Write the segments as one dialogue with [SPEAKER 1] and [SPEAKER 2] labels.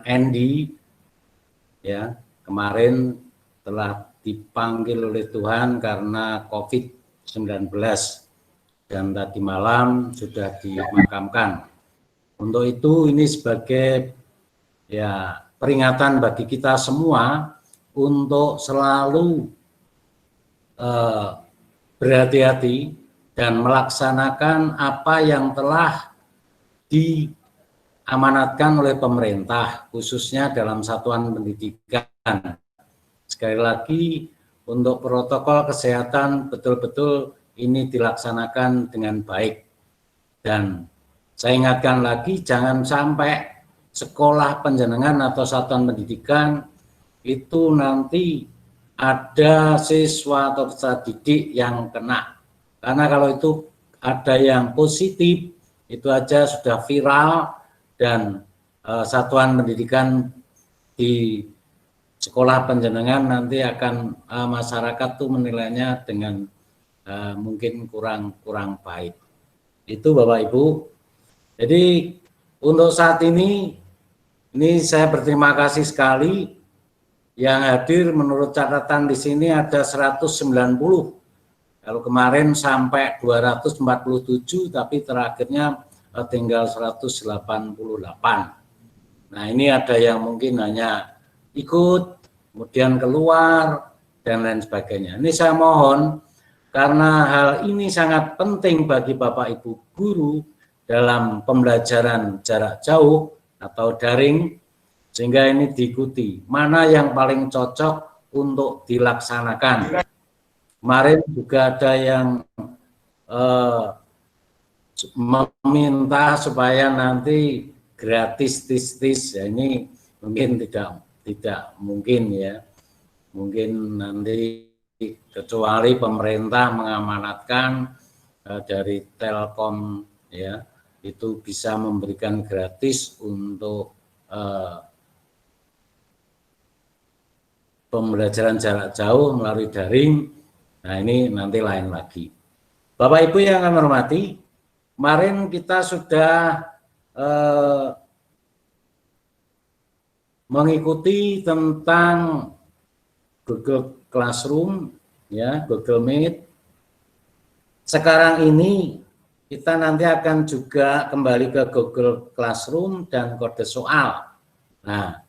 [SPEAKER 1] Andy ya, kemarin telah dipanggil oleh Tuhan karena COVID-19 dan tadi malam sudah dimakamkan. Untuk itu ini sebagai ya peringatan bagi kita semua untuk selalu berhati-hati dan melaksanakan apa yang telah diamanatkan oleh pemerintah, khususnya dalam satuan pendidikan. Sekali lagi, untuk protokol kesehatan betul-betul ini dilaksanakan dengan baik. Dan saya ingatkan lagi, jangan sampai sekolah panjenengan atau satuan pendidikan itu nanti ada siswa atau peserta didik yang kena. Karena kalau itu ada yang positif, itu aja sudah viral dan satuan pendidikan di sekolah panjenengan nanti akan masyarakat tuh menilainya dengan mungkin kurang baik. Itu Bapak Ibu. Jadi untuk saat ini saya berterima kasih sekali yang hadir. Menurut catatan di sini ada 190. Kalau kemarin sampai 247, tapi terakhirnya tinggal 188. Nah ini ada yang mungkin hanya ikut, kemudian keluar, dan lain sebagainya. Ini saya mohon, karena hal ini sangat penting bagi Bapak Ibu guru dalam pembelajaran jarak jauh atau daring, sehingga ini diikuti. Mana yang paling cocok untuk dilaksanakan. Kemarin juga ada yang meminta supaya nanti gratis tis ya, ini mungkin tidak mungkin ya, mungkin nanti kecuali pemerintah mengamanatkan dari Telkom ya, itu bisa memberikan gratis untuk pembelajaran jarak jauh melalui daring. Nah ini nanti lain lagi. Bapak Ibu yang kami hormati, kemarin kita sudah mengikuti tentang Google Classroom, ya, Google Meet. Sekarang ini kita nanti akan juga kembali ke Google Classroom dan kode soal. Nah,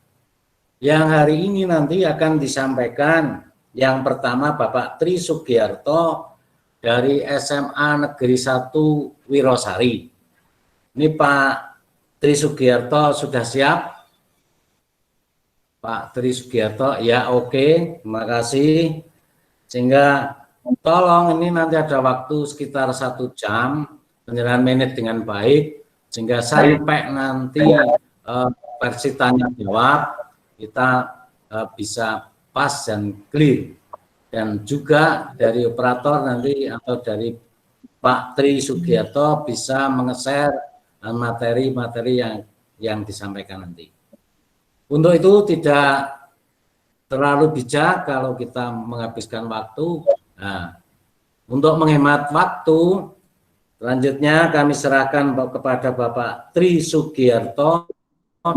[SPEAKER 1] yang hari ini nanti akan disampaikan yang pertama Bapak Tri Sugiarto dari SMA Negeri 1 Wirosari. Ini Pak Tri Sugiarto sudah siap? Pak Tri Sugiarto, ya oke, terima kasih. Sehingga tolong ini nanti ada waktu sekitar 1 jam, penyerahan menit dengan baik, sehingga sampai nanti versi tanya jawab kita bisa pas dan clear. Dan juga dari operator nanti atau dari Pak Tri Sugiarto bisa menge-share materi-materi yang disampaikan nanti. Untuk itu tidak terlalu bijak kalau kita menghabiskan waktu. Nah, untuk menghemat waktu, selanjutnya kami serahkan kepada Bapak Tri Sugiarto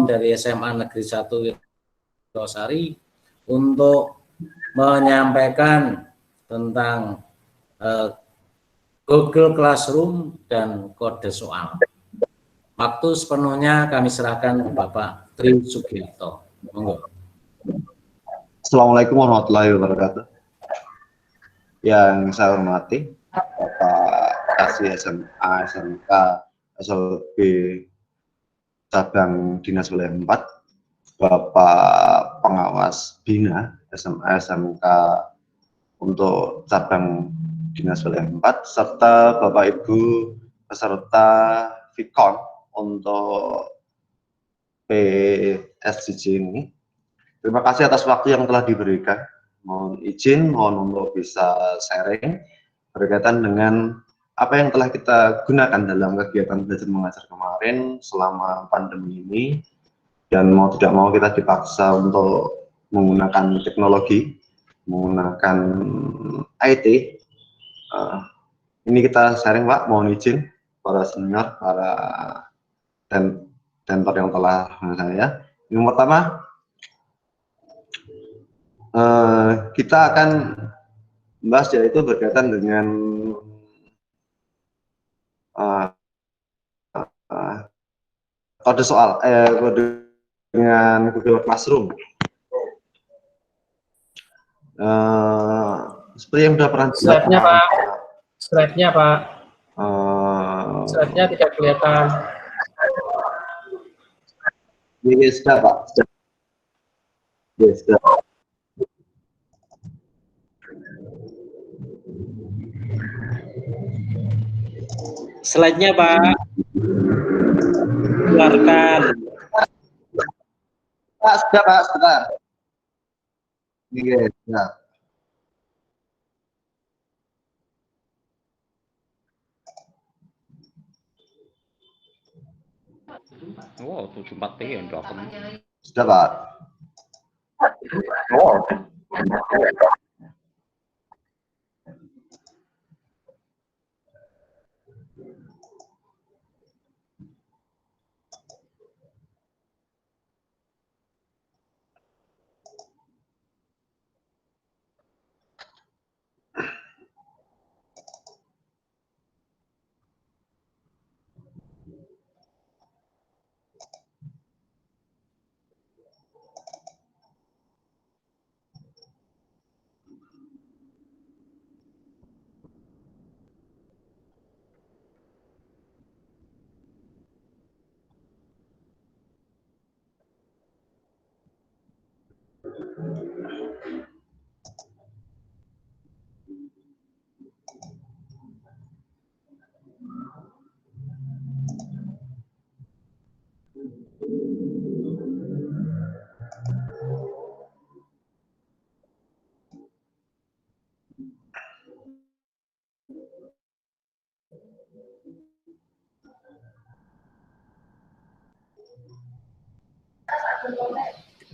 [SPEAKER 1] dari SMA Negeri 1 Wirosari untuk menyampaikan tentang Google Classroom dan kode soal. Waktu sepenuhnya kami serahkan ke Bapak Tri Sugiarto. Monggo.
[SPEAKER 2] Assalamualaikum warahmatullahi wabarakatuh. Yang saya hormati Bapak Kasih SMA SMK SLB Cabang Dinas Wilayah 4, Bapak Pengawas Bina SMA SMK untuk Cabang Dinas Wilayah 4, serta Bapak Ibu peserta Vkon untuk PSJJ ini. Terima kasih atas waktu yang telah diberikan. Mohon izin, mohon untuk bisa sharing berkaitan dengan apa yang telah kita gunakan dalam kegiatan belajar mengajar kemarin selama pandemi ini, dan mau tidak mau kita dipaksa untuk menggunakan teknologi, menggunakan IT. Ini kita sharing Pak, mohon izin para senior, para tentor yang telah saya. Yang pertama, kita akan membahas yaitu berkaitan dengan kode soal, kode dengan Google Classroom. Seperti yang sudah pernah
[SPEAKER 3] Slide-nya Pak, slide-nya Pak, slide-nya tidak kelihatan.
[SPEAKER 2] Ini sudah Pak, sudah. Yes, sudah.
[SPEAKER 4] Slide-nya Pak, keluarkan.
[SPEAKER 2] Pak, sudah Pak, sudah. Yes, sudah.
[SPEAKER 4] Wow, 74P yang doakan.
[SPEAKER 2] Sudah Pak. Oh.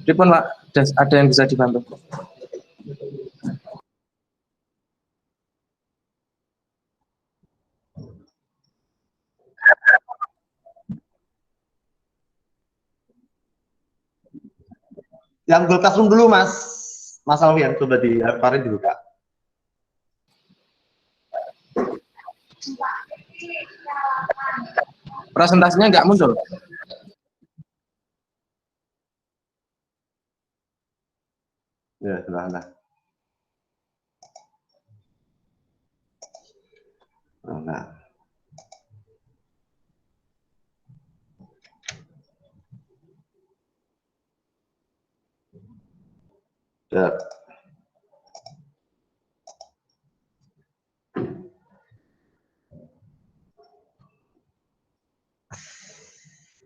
[SPEAKER 3] Pripun Pak, ada yang bisa dibantu?
[SPEAKER 2] Yang Google Classroom dulu Mas Alfian, coba kemarin dibuka.
[SPEAKER 3] Presentasinya nggak muncul.
[SPEAKER 2] Ya, sudah. Nah. Ya.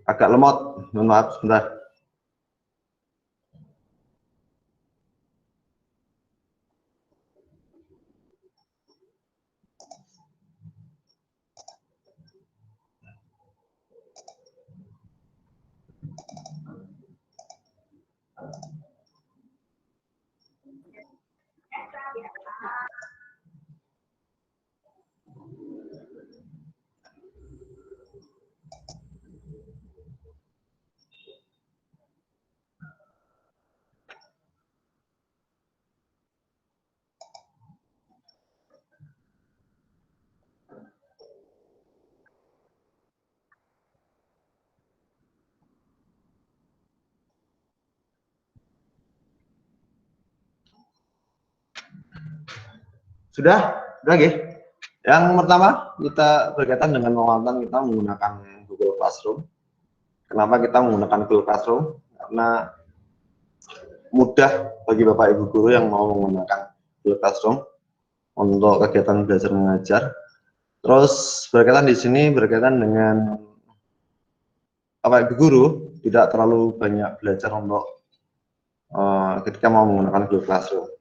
[SPEAKER 2] Agak lemot, mohon maaf sebentar. Sudah lagi. Yang pertama kita berkaitan dengan penguatan kita menggunakan Google Classroom. Kenapa kita menggunakan Google Classroom? Karena mudah bagi Bapak Ibu guru yang mau menggunakan Google Classroom untuk kegiatan belajar mengajar. Terus berkaitan di sini berkaitan dengan Bapak Ibu guru tidak terlalu banyak belajar untuk ketika mau menggunakan Google Classroom.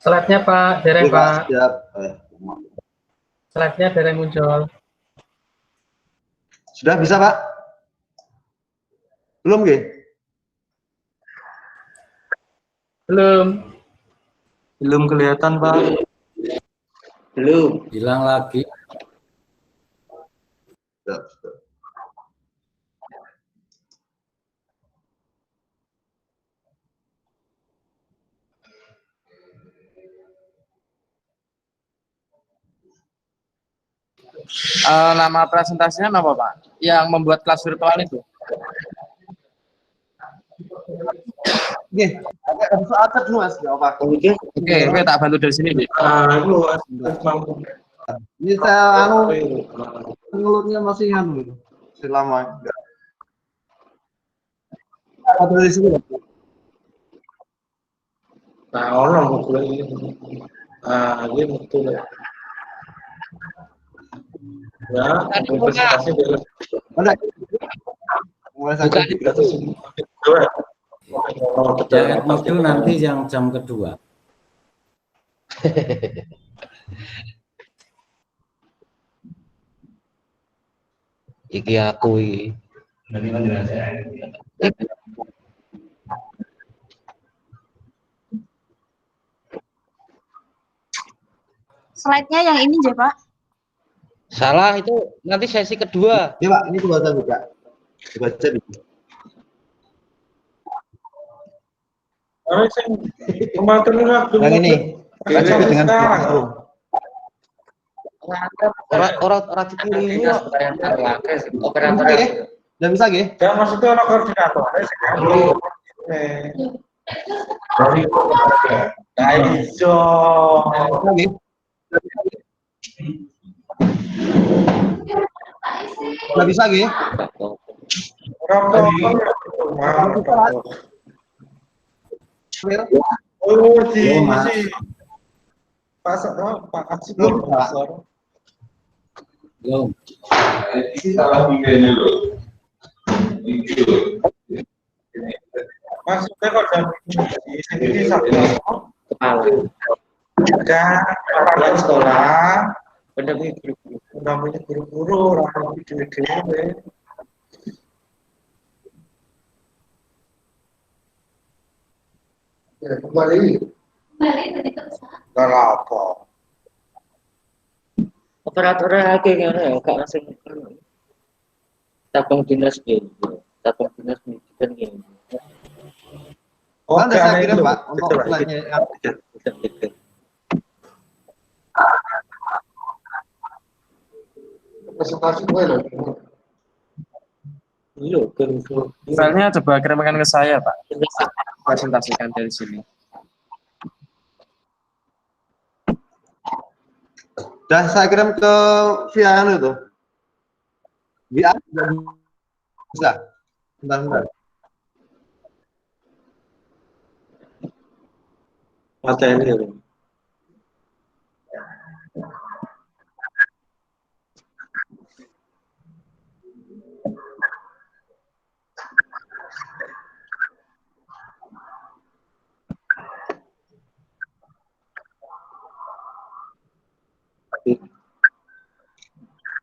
[SPEAKER 3] Slide-nya Pak, dereng Pak.
[SPEAKER 2] Siap.
[SPEAKER 3] Slide-nya dereng muncul.
[SPEAKER 2] Sudah bisa Pak? Belum G?
[SPEAKER 3] Belum.
[SPEAKER 5] Belum kelihatan, Pak.
[SPEAKER 4] Belum.
[SPEAKER 1] Hilang lagi.
[SPEAKER 3] Nama presentasinya apa, Pak? Yang membuat kelas virtual itu?
[SPEAKER 2] Oke, ada soal dulu Mas, nggak apa.
[SPEAKER 3] Oke, tak bantu dari sini, Bi.
[SPEAKER 2] Ini saya mulutnya masih selama. Ada dari sini.
[SPEAKER 5] Nah, orang ini. Ini betul ya. Ya, presentasi dulu.
[SPEAKER 2] Mana? Mulai sampai
[SPEAKER 1] Yang modul nanti yang jam kedua.
[SPEAKER 4] Iki aku iki.
[SPEAKER 6] Slide-nya yang ini aja, Pak.
[SPEAKER 4] Salah itu nanti sesi kedua.
[SPEAKER 2] Ini Pak, ini kebaca buka. Dibaca dulu. Yang ini. Baca dengan Classroom.
[SPEAKER 4] Orang dipilih ini
[SPEAKER 2] Operator. Udah bisa nggih?
[SPEAKER 5] Jangan maksudnya orang koordinator. Nah, iso.
[SPEAKER 2] Nggih. Udah bisa nggih?
[SPEAKER 5] Oh, di
[SPEAKER 1] Belum, Mas.
[SPEAKER 5] sih. Pak Aksi
[SPEAKER 2] Belum,
[SPEAKER 5] belum.
[SPEAKER 2] Pak.
[SPEAKER 1] Belum.
[SPEAKER 5] Maksudnya kalau jam di sini Sabtu
[SPEAKER 4] kepala.
[SPEAKER 5] kan kepala sekolah pendampingi guru-guru orang video-video. Ya, kembali. Gak apa.
[SPEAKER 4] Operatornya akeh ngene ya, gak langsung tabung dinas gitu. Tabung dinas pendidikan gitu.
[SPEAKER 2] Oh, udah saya kirim
[SPEAKER 5] itu.
[SPEAKER 2] Pak untuk
[SPEAKER 5] Betul,
[SPEAKER 2] slide-nya.
[SPEAKER 4] Betul.
[SPEAKER 5] Presentasi gue loh.
[SPEAKER 4] Iya, kan itu.
[SPEAKER 3] Filenya coba kirimkan ke saya, Pak. Presentasikan dari sini.
[SPEAKER 2] Udah saya kirim ke via itu. Via bisa. Bentar.
[SPEAKER 5] Materi ya.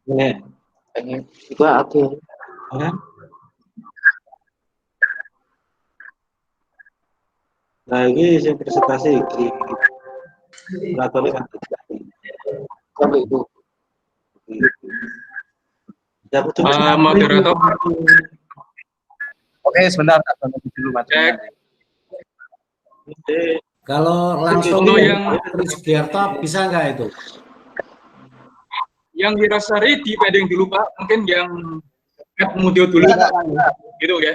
[SPEAKER 4] Nih, pengen juga aku.
[SPEAKER 5] Nah, ini yang presentasi di latarnya kan
[SPEAKER 4] Kalau itu
[SPEAKER 5] ya betul.
[SPEAKER 3] Moderator. Oke, sebentar, tak bantu dulu materinya.
[SPEAKER 1] Kalau langsung
[SPEAKER 7] Untuk yang
[SPEAKER 1] Tri Sugiarto bisa nggak itu?
[SPEAKER 7] Yang Wirasari di pending dulu Pak, mungkin yang Mudio dulu gitu ya.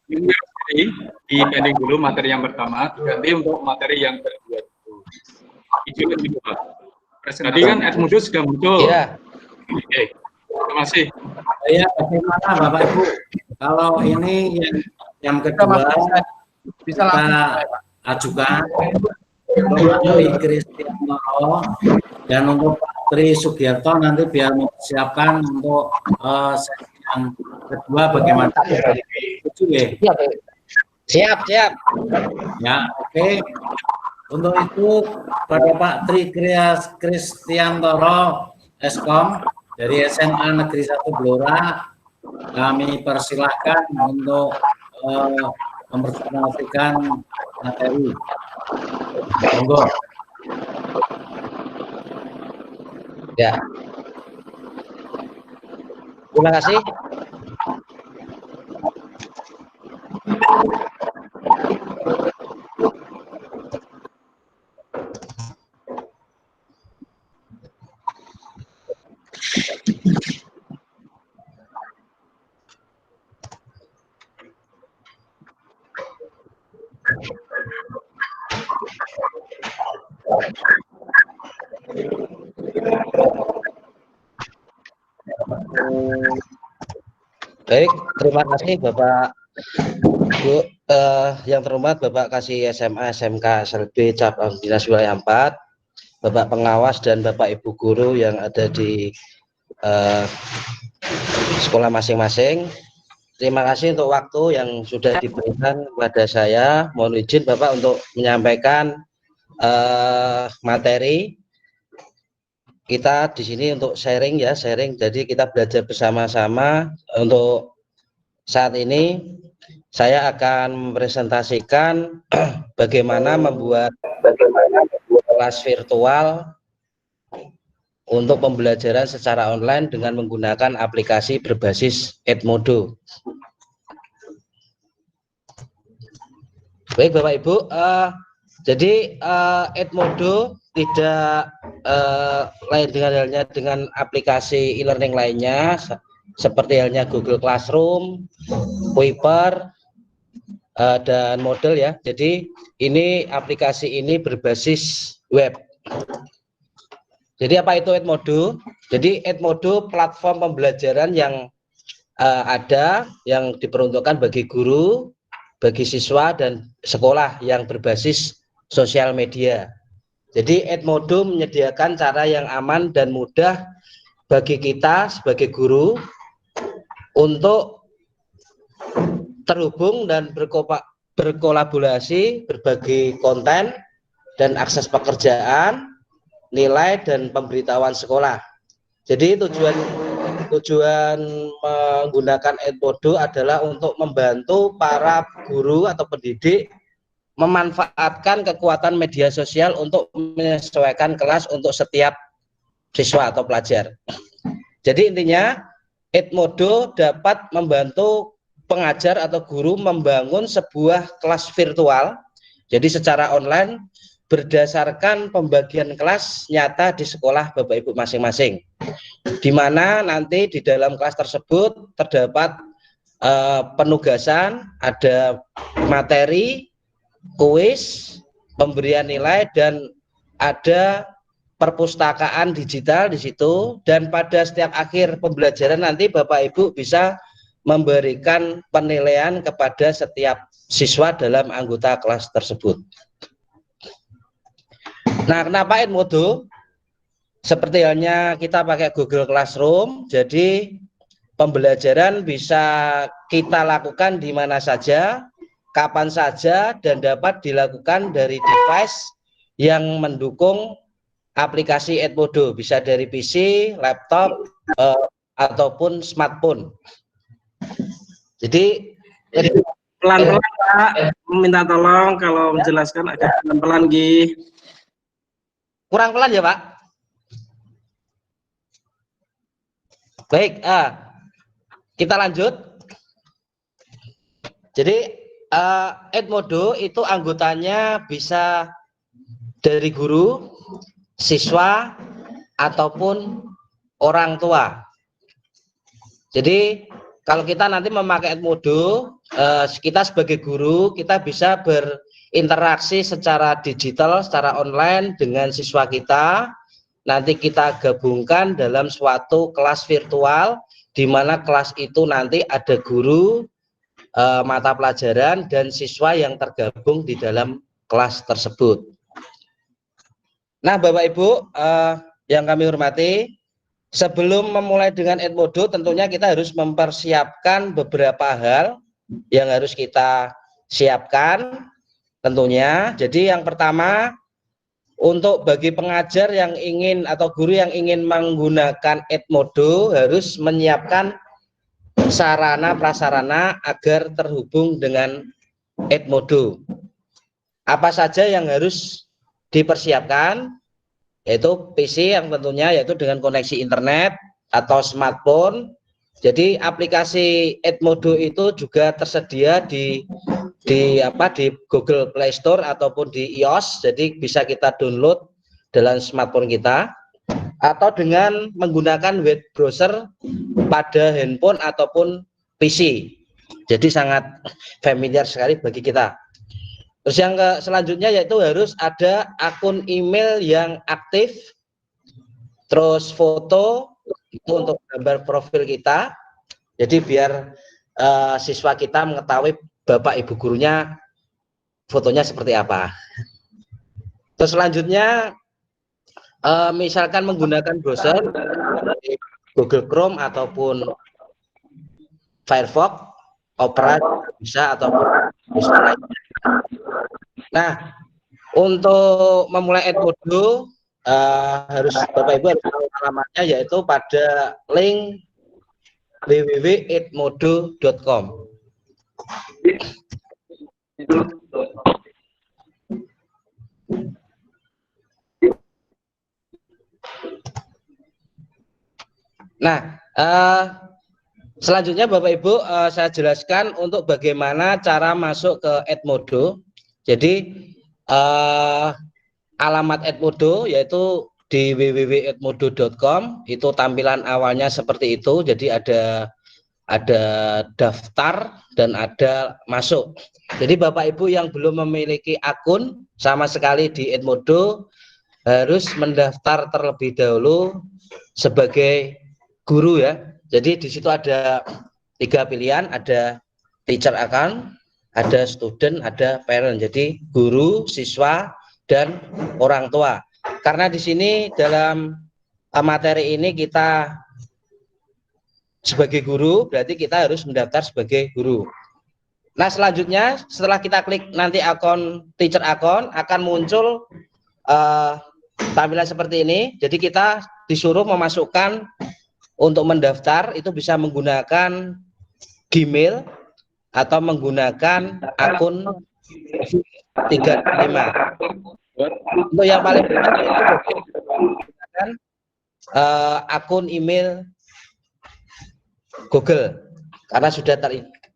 [SPEAKER 7] Yang Wirasari di pending dulu materi yang pertama, ganti untuk materi yang kedua. Izin gitu Pak. Tadi kan Mudio sudah muncul.
[SPEAKER 4] iya.
[SPEAKER 7] Oke, terima kasih.
[SPEAKER 1] Ya, bagaimana Bapak Ibu? Kalau ini yang kedua
[SPEAKER 3] Bisa
[SPEAKER 1] kita
[SPEAKER 3] langsung.
[SPEAKER 1] ajukan untuk Tri Kristianto dan untuk Pak Tri Sugiarto nanti biar mempersiapkan untuk sesi yang kedua bagaimana? Setuju ya?
[SPEAKER 4] Siap.
[SPEAKER 1] Ya, oke. Untuk itu pada Pak Tri Kristiantoro Eskom dari SMA Negeri 1 Blora kami persilahkan untuk mempresentasikan materi. Monggo.
[SPEAKER 4] Ya. Terima kasih. Baik, terima kasih Bapak Bu, yang terhormat Bapak Kasih SMA SMK SLB Cabang Dinas Wilayah 4, Bapak Pengawas dan Bapak Ibu Guru yang ada di sekolah masing-masing. Terima kasih untuk waktu yang sudah diberikan kepada saya. Mohon izin Bapak untuk menyampaikan materi. Kita di sini untuk sharing ya, Jadi kita belajar bersama-sama. Untuk saat ini saya akan mempresentasikan bagaimana membuat kelas virtual untuk pembelajaran secara online dengan menggunakan aplikasi berbasis Edmodo. Baik Bapak Ibu, jadi Edmodo tidak lain dengan halnya dengan aplikasi e-learning lainnya seperti halnya Google Classroom, Wiper, dan Moodle ya. Jadi ini aplikasi ini berbasis web. Jadi apa itu Edmodo? Jadi Edmodo platform pembelajaran yang ada yang diperuntukkan bagi guru, bagi siswa dan sekolah yang berbasis sosial media. Jadi Edmodo menyediakan cara yang aman dan mudah bagi kita sebagai guru untuk terhubung dan berkolaborasi, berbagi konten dan akses pekerjaan, nilai dan pemberitahuan sekolah. Jadi tujuan menggunakan Edmodo adalah untuk membantu para guru atau pendidik memanfaatkan kekuatan media sosial untuk menyesuaikan kelas untuk setiap siswa atau pelajar. Jadi intinya Edmodo dapat membantu pengajar atau guru membangun sebuah kelas virtual. Jadi secara online berdasarkan pembagian kelas nyata di sekolah Bapak Ibu masing-masing. Di mana nanti di dalam kelas tersebut terdapat penugasan, ada materi, kuis, pemberian nilai, dan ada perpustakaan digital di situ. Dan pada setiap akhir pembelajaran nanti Bapak Ibu bisa memberikan penilaian kepada setiap siswa dalam anggota kelas tersebut. Nah, kenapa Edmodo? Seperti halnya kita pakai Google Classroom, jadi pembelajaran bisa kita lakukan di mana saja, kapan saja, dan dapat dilakukan dari device yang mendukung aplikasi Edmodo, bisa dari PC, laptop, ataupun smartphone. Jadi
[SPEAKER 8] pelan-pelan Pak, minta tolong kalau menjelaskan agak pelan-pelan Gi.
[SPEAKER 4] Kurang pelan ya Pak? Baik, kita lanjut. Jadi Edmodo itu anggotanya bisa dari guru, siswa, ataupun orang tua. Jadi kalau kita nanti memakai Edmodo, kita sebagai guru, kita bisa berinteraksi secara digital, secara online dengan siswa kita. Nanti kita gabungkan dalam suatu kelas virtual, di mana kelas itu nanti ada guru, mata pelajaran, dan siswa yang tergabung di dalam kelas tersebut. Nah Bapak Ibu yang kami hormati, sebelum memulai dengan Edmodo tentunya kita harus mempersiapkan beberapa hal yang harus kita siapkan tentunya. Jadi yang pertama, untuk bagi pengajar yang ingin atau guru yang ingin menggunakan Edmodo harus menyiapkan sarana prasarana agar terhubung dengan Edmodo. Apa saja yang harus dipersiapkan? Yaitu PC yang tentunya yaitu dengan koneksi internet atau smartphone. Jadi aplikasi Edmodo itu juga tersedia di Google Play Store ataupun di iOS. Jadi bisa kita download dalam smartphone kita atau dengan menggunakan web browser pada handphone ataupun PC. Jadi sangat familiar sekali bagi kita. Terus yang selanjutnya yaitu harus ada akun email yang aktif, terus foto itu untuk gambar profil kita. Jadi biar siswa kita mengetahui bapak ibu gurunya fotonya seperti apa. Terus selanjutnya misalkan menggunakan browser Google Chrome ataupun Firefox, Opera bisa ataupun bisa lainnya. Nah, untuk memulai Edmodo harus Bapak Ibu harus tahu alamatnya yaitu pada link www.edmodo.com. Nah, selanjutnya Bapak Ibu saya jelaskan untuk bagaimana cara masuk ke Edmodo. Jadi alamat Edmodo yaitu di www.edmodo.com, itu tampilan awalnya seperti itu. Jadi ada daftar dan ada masuk. Jadi Bapak Ibu yang belum memiliki akun sama sekali di Edmodo harus mendaftar terlebih dahulu sebagai guru ya. Jadi di situ ada 3 pilihan, ada teacher account, ada student, ada parent. Jadi guru, siswa, dan orang tua. Karena di sini dalam materi ini kita sebagai guru, berarti kita harus mendaftar sebagai guru. Nah, selanjutnya setelah kita klik nanti akun teacher account akan muncul tampilan seperti ini. Jadi kita disuruh memasukkan untuk mendaftar itu bisa menggunakan Gmail atau menggunakan akun 35. Untuk yang paling penting itu menggunakan akun email Google karena sudah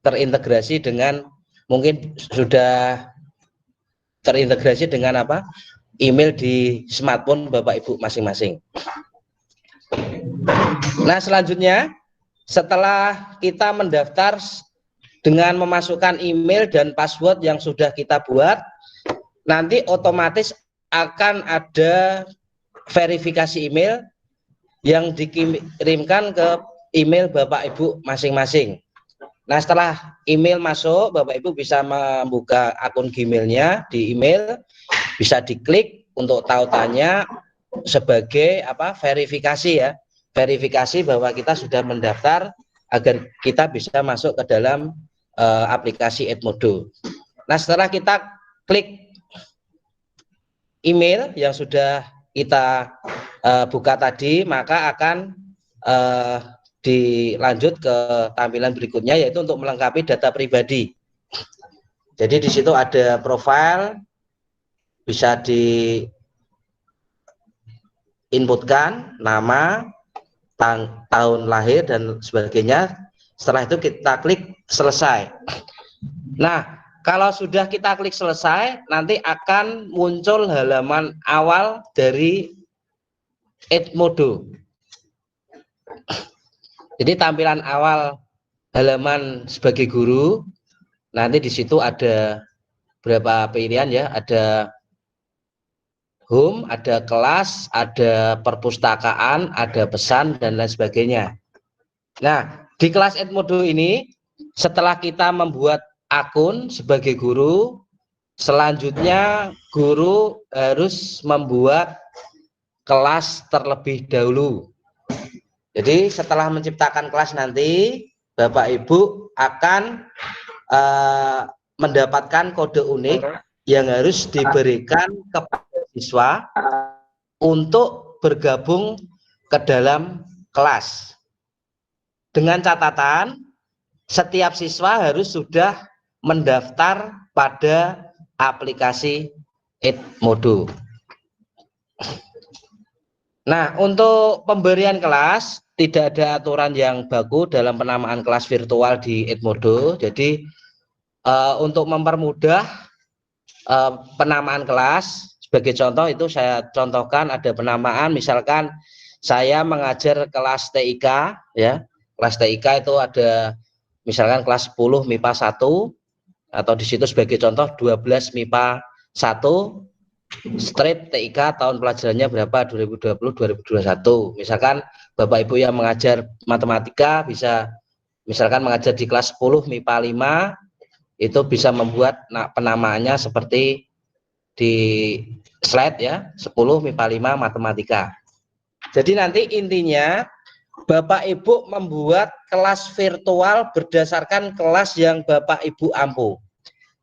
[SPEAKER 4] terintegrasi dengan email di smartphone Bapak Ibu masing-masing. Nah, selanjutnya setelah kita mendaftar dengan memasukkan email dan password yang sudah kita buat, nanti otomatis akan ada verifikasi email yang dikirimkan ke email Bapak Ibu masing-masing. Nah, setelah email masuk, Bapak Ibu bisa membuka akun Gmail-nya di email, bisa diklik untuk tautannya sebagai verifikasi ya. Verifikasi bahwa kita sudah mendaftar agar kita bisa masuk ke dalam aplikasi Edmodo. Nah, setelah kita klik email yang sudah kita buka tadi, maka akan dilanjut ke tampilan berikutnya yaitu untuk melengkapi data pribadi. Jadi di situ ada profil, bisa diinputkan nama, tahun lahir dan sebagainya. Setelah itu kita klik selesai. Nah, kalau sudah kita klik selesai, nanti akan muncul halaman awal dari Edmodo. Jadi tampilan awal halaman sebagai guru, nanti di situ ada berapa pilihan ya, ada home, ada kelas, ada perpustakaan, ada pesan dan lain sebagainya. Nah, di kelas Edmodo ini setelah kita membuat akun sebagai guru, selanjutnya guru harus membuat kelas terlebih dahulu. Jadi setelah menciptakan kelas nanti Bapak Ibu akan mendapatkan kode unik yang harus diberikan kepada siswa untuk bergabung ke dalam kelas. Dengan catatan setiap siswa harus sudah mendaftar pada aplikasi Edmodo. Nah, untuk pemberian kelas tidak ada aturan yang baku dalam penamaan kelas virtual di Edmodo. Jadi untuk mempermudah penamaan kelas, sebagai contoh itu saya contohkan ada penamaan, misalkan saya mengajar kelas TIK, ya, kelas TIK itu ada misalkan kelas 10 MIPA 1, atau di situ sebagai contoh 12 MIPA 1, strip TIK tahun pelajarannya berapa, 2020-2021. Misalkan Bapak Ibu yang mengajar matematika bisa misalkan mengajar di kelas 10 MIPA 5, itu bisa membuat penamaannya seperti di slide ya, 10 MIPA 5 matematika. Jadi nanti intinya Bapak Ibu membuat kelas virtual berdasarkan kelas yang Bapak Ibu ampu.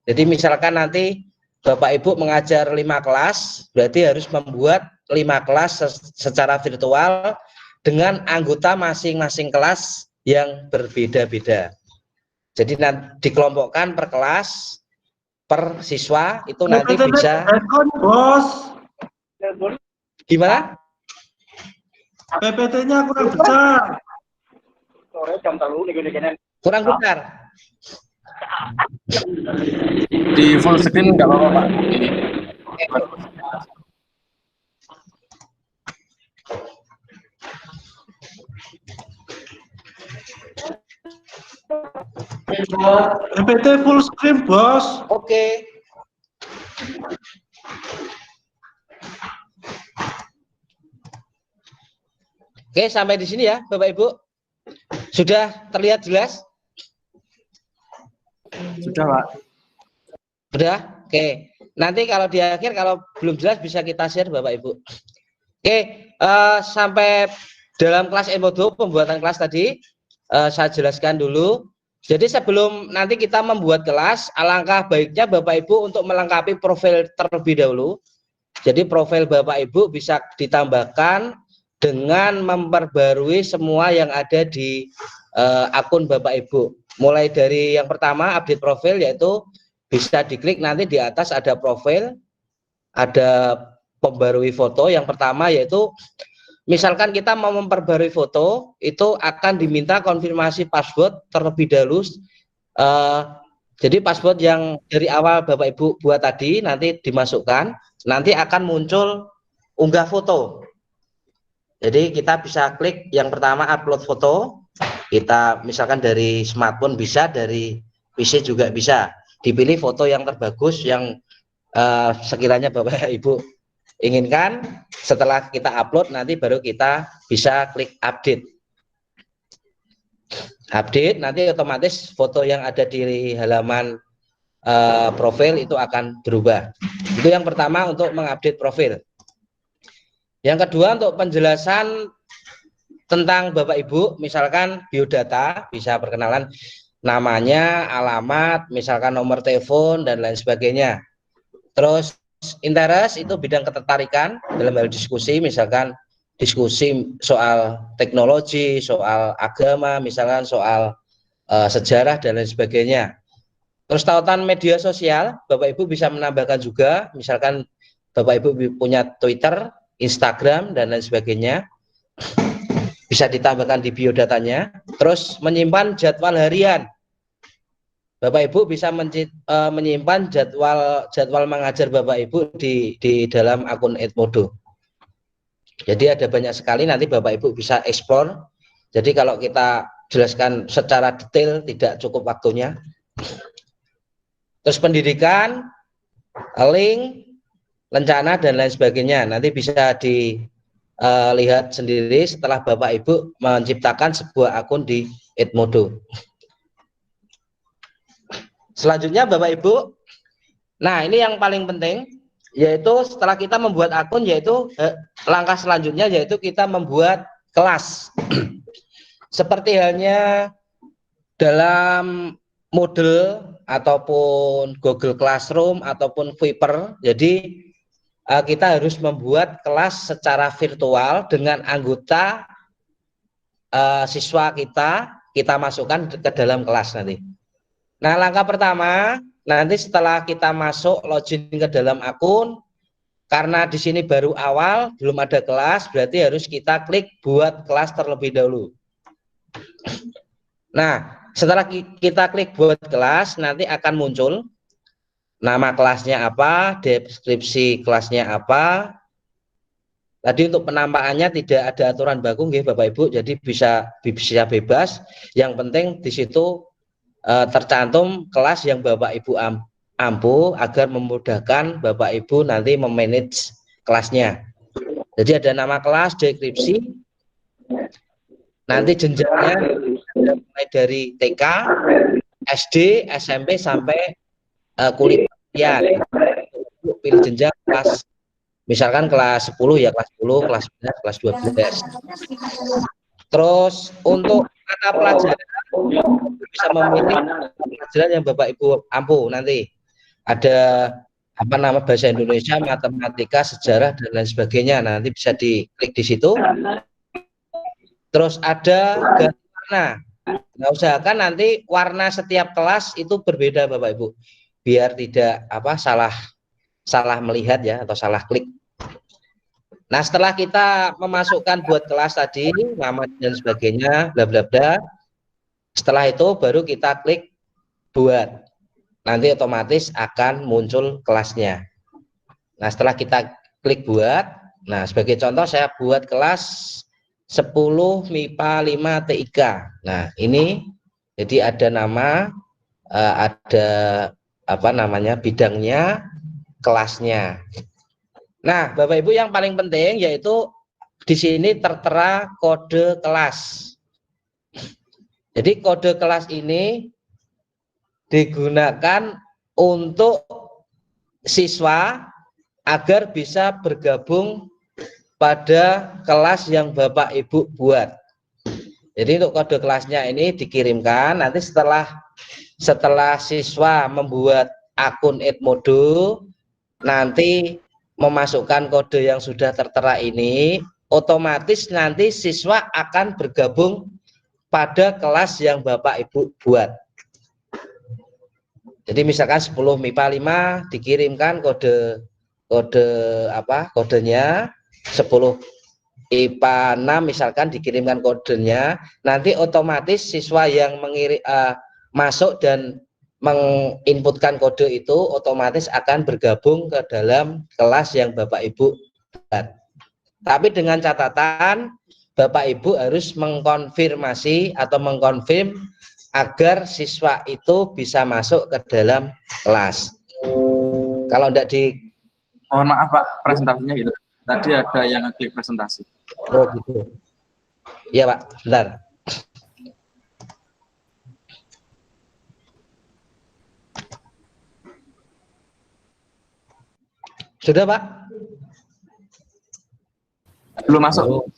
[SPEAKER 4] Jadi misalkan nanti Bapak Ibu mengajar 5 kelas, berarti harus membuat 5 kelas secara virtual dengan anggota masing-masing kelas yang berbeda-beda. Jadi nanti dikelompokkan per kelas, per siswa, itu nanti bisa.
[SPEAKER 5] Bos.
[SPEAKER 4] Gimana?
[SPEAKER 5] PPT-nya kurang besar.
[SPEAKER 4] Kurang besar.
[SPEAKER 3] Di full screen nggak apa-apa Pak.
[SPEAKER 5] PPT full screen, Bos.
[SPEAKER 4] Oke. Oke, sampai di sini ya, Bapak Ibu. Sudah terlihat jelas?
[SPEAKER 3] Sudah Pak.
[SPEAKER 4] Sudah? Oke. Nanti kalau di akhir kalau belum jelas bisa kita share Bapak Ibu. Oke, sampai dalam kelas Edmodo pembuatan kelas tadi saya jelaskan dulu. Jadi sebelum nanti kita membuat kelas, alangkah baiknya Bapak Ibu untuk melengkapi profil terlebih dahulu. Jadi profil Bapak Ibu bisa ditambahkan dengan memperbarui semua yang ada di akun Bapak Ibu. Mulai dari yang pertama update profil, yaitu bisa diklik nanti di atas ada profil, ada pembarui foto. Yang pertama yaitu misalkan kita mau memperbarui foto, itu akan diminta konfirmasi password terlebih dahulu. Jadi password yang dari awal Bapak Ibu buat tadi nanti dimasukkan, nanti akan muncul unggah foto. Jadi kita bisa klik yang pertama upload foto, kita misalkan dari smartphone bisa, dari PC juga bisa. Dipilih foto yang terbagus yang sekiranya Bapak Ibu inginkan. Setelah kita upload nanti baru kita bisa klik update. Update nanti otomatis foto yang ada di halaman profil itu akan berubah. Itu yang pertama untuk mengupdate profil. Yang kedua untuk penjelasan tentang Bapak Ibu, misalkan biodata, bisa perkenalan namanya, alamat, misalkan nomor telepon dan lain sebagainya. Terus interest itu bidang ketertarikan dalam hal diskusi, misalkan diskusi soal teknologi, soal agama, misalkan soal sejarah dan lain sebagainya. Terus tautan media sosial, Bapak Ibu bisa menambahkan juga, misalkan Bapak Ibu punya Twitter, Instagram dan lain sebagainya, bisa ditambahkan di biodatanya. Terus menyimpan jadwal harian, Bapak Ibu bisa menyimpan jadwal mengajar Bapak Ibu di dalam akun Edmodo. Jadi ada banyak sekali, nanti Bapak Ibu bisa eksplor. Jadi kalau kita jelaskan secara detail tidak cukup waktunya. Terus pendidikan, link, rencana dan lain sebagainya nanti bisa dilihat sendiri setelah Bapak Ibu menciptakan sebuah akun di Edmodo. Selanjutnya Bapak Ibu, nah ini yang paling penting, yaitu setelah kita membuat akun, yaitu langkah selanjutnya yaitu kita membuat kelas. Seperti halnya dalam Moodle ataupun Google Classroom ataupun Viper, jadi kita harus membuat kelas secara virtual dengan anggota siswa kita kita masukkan ke dalam kelas nanti. Nah, langkah pertama nanti setelah kita masuk login ke dalam akun, karena di sini baru awal, belum ada kelas, berarti harus kita klik buat kelas terlebih dahulu. Nah, setelah kita klik buat kelas, nanti akan muncul nama kelasnya apa, deskripsi kelasnya apa. Tadi untuk penampakannya tidak ada aturan baku, nggih Bapak Ibu, jadi bisa bebas. Yang penting di situ tercantum kelas yang Bapak Ibu ampu agar memudahkan Bapak Ibu nanti memanage kelasnya. Jadi ada nama kelas, deskripsi, nanti jenjangnya mulai dari TK, SD, SMP sampai kuliah. Pilih jenjang kelas, misalkan kelas 10 ya kelas 10, kelas 11, kelas 12. Terus untuk mata pelajaran bisa memilih pelajaran yang Bapak Ibu ampu nanti. Ada apa nama bahasa Indonesia, matematika, sejarah dan lain sebagainya. Nanti bisa diklik di situ. Terus ada ganti warna. Nah, usahakan nanti warna setiap kelas itu berbeda Bapak Ibu, biar tidak salah melihat ya atau salah klik. Nah, setelah kita memasukkan buat kelas tadi nama dan sebagainya bla bla bla, setelah itu baru kita klik buat, nanti otomatis akan muncul kelasnya. Nah, setelah kita klik buat, nah sebagai contoh saya buat kelas 10 MIPA 5 TIK. Nah, ini jadi ada nama, ada apa namanya bidangnya, kelasnya. Nah, Bapak Ibu yang paling penting yaitu di sini tertera kode kelas. Jadi kode kelas ini digunakan untuk siswa agar bisa bergabung pada kelas yang Bapak Ibu buat. Jadi untuk kode kelasnya ini dikirimkan nanti setelah siswa membuat akun Edmodo, nanti memasukkan kode yang sudah tertera ini, otomatis nanti siswa akan bergabung pada kelas yang Bapak Ibu buat. Jadi misalkan 10 MIPA 5 dikirimkan kodenya, 10 IPA 6 misalkan dikirimkan kodenya, nanti otomatis siswa yang masuk dan menginputkan kode itu otomatis akan bergabung ke dalam kelas yang Bapak Ibu buat. Tapi dengan catatan Bapak Ibu harus mengkonfirmasi atau mengkonfirm agar siswa itu bisa masuk ke dalam kelas. Kalau tidak
[SPEAKER 7] mohon maaf Pak, presentasinya gitu. Tadi ada yang klik presentasi.
[SPEAKER 4] Oh gitu. Iya Pak, bentar. Sudah Pak?
[SPEAKER 7] Belum masuk.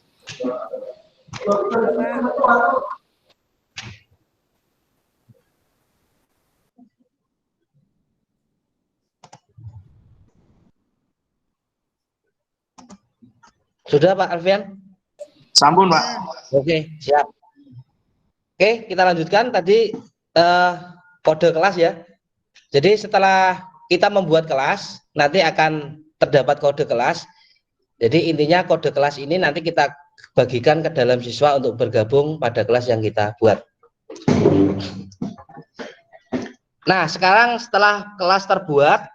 [SPEAKER 4] Sudah Pak Alfian?
[SPEAKER 7] Sampun Pak.
[SPEAKER 4] Oke, siap. Oke, kita lanjutkan tadi kode kelas ya. Jadi setelah kita membuat kelas, nanti akan terdapat kode kelas. Jadi intinya kode kelas ini nanti kita bagikan ke dalam siswa untuk bergabung pada kelas yang kita buat. Nah, sekarang setelah kelas terbuat,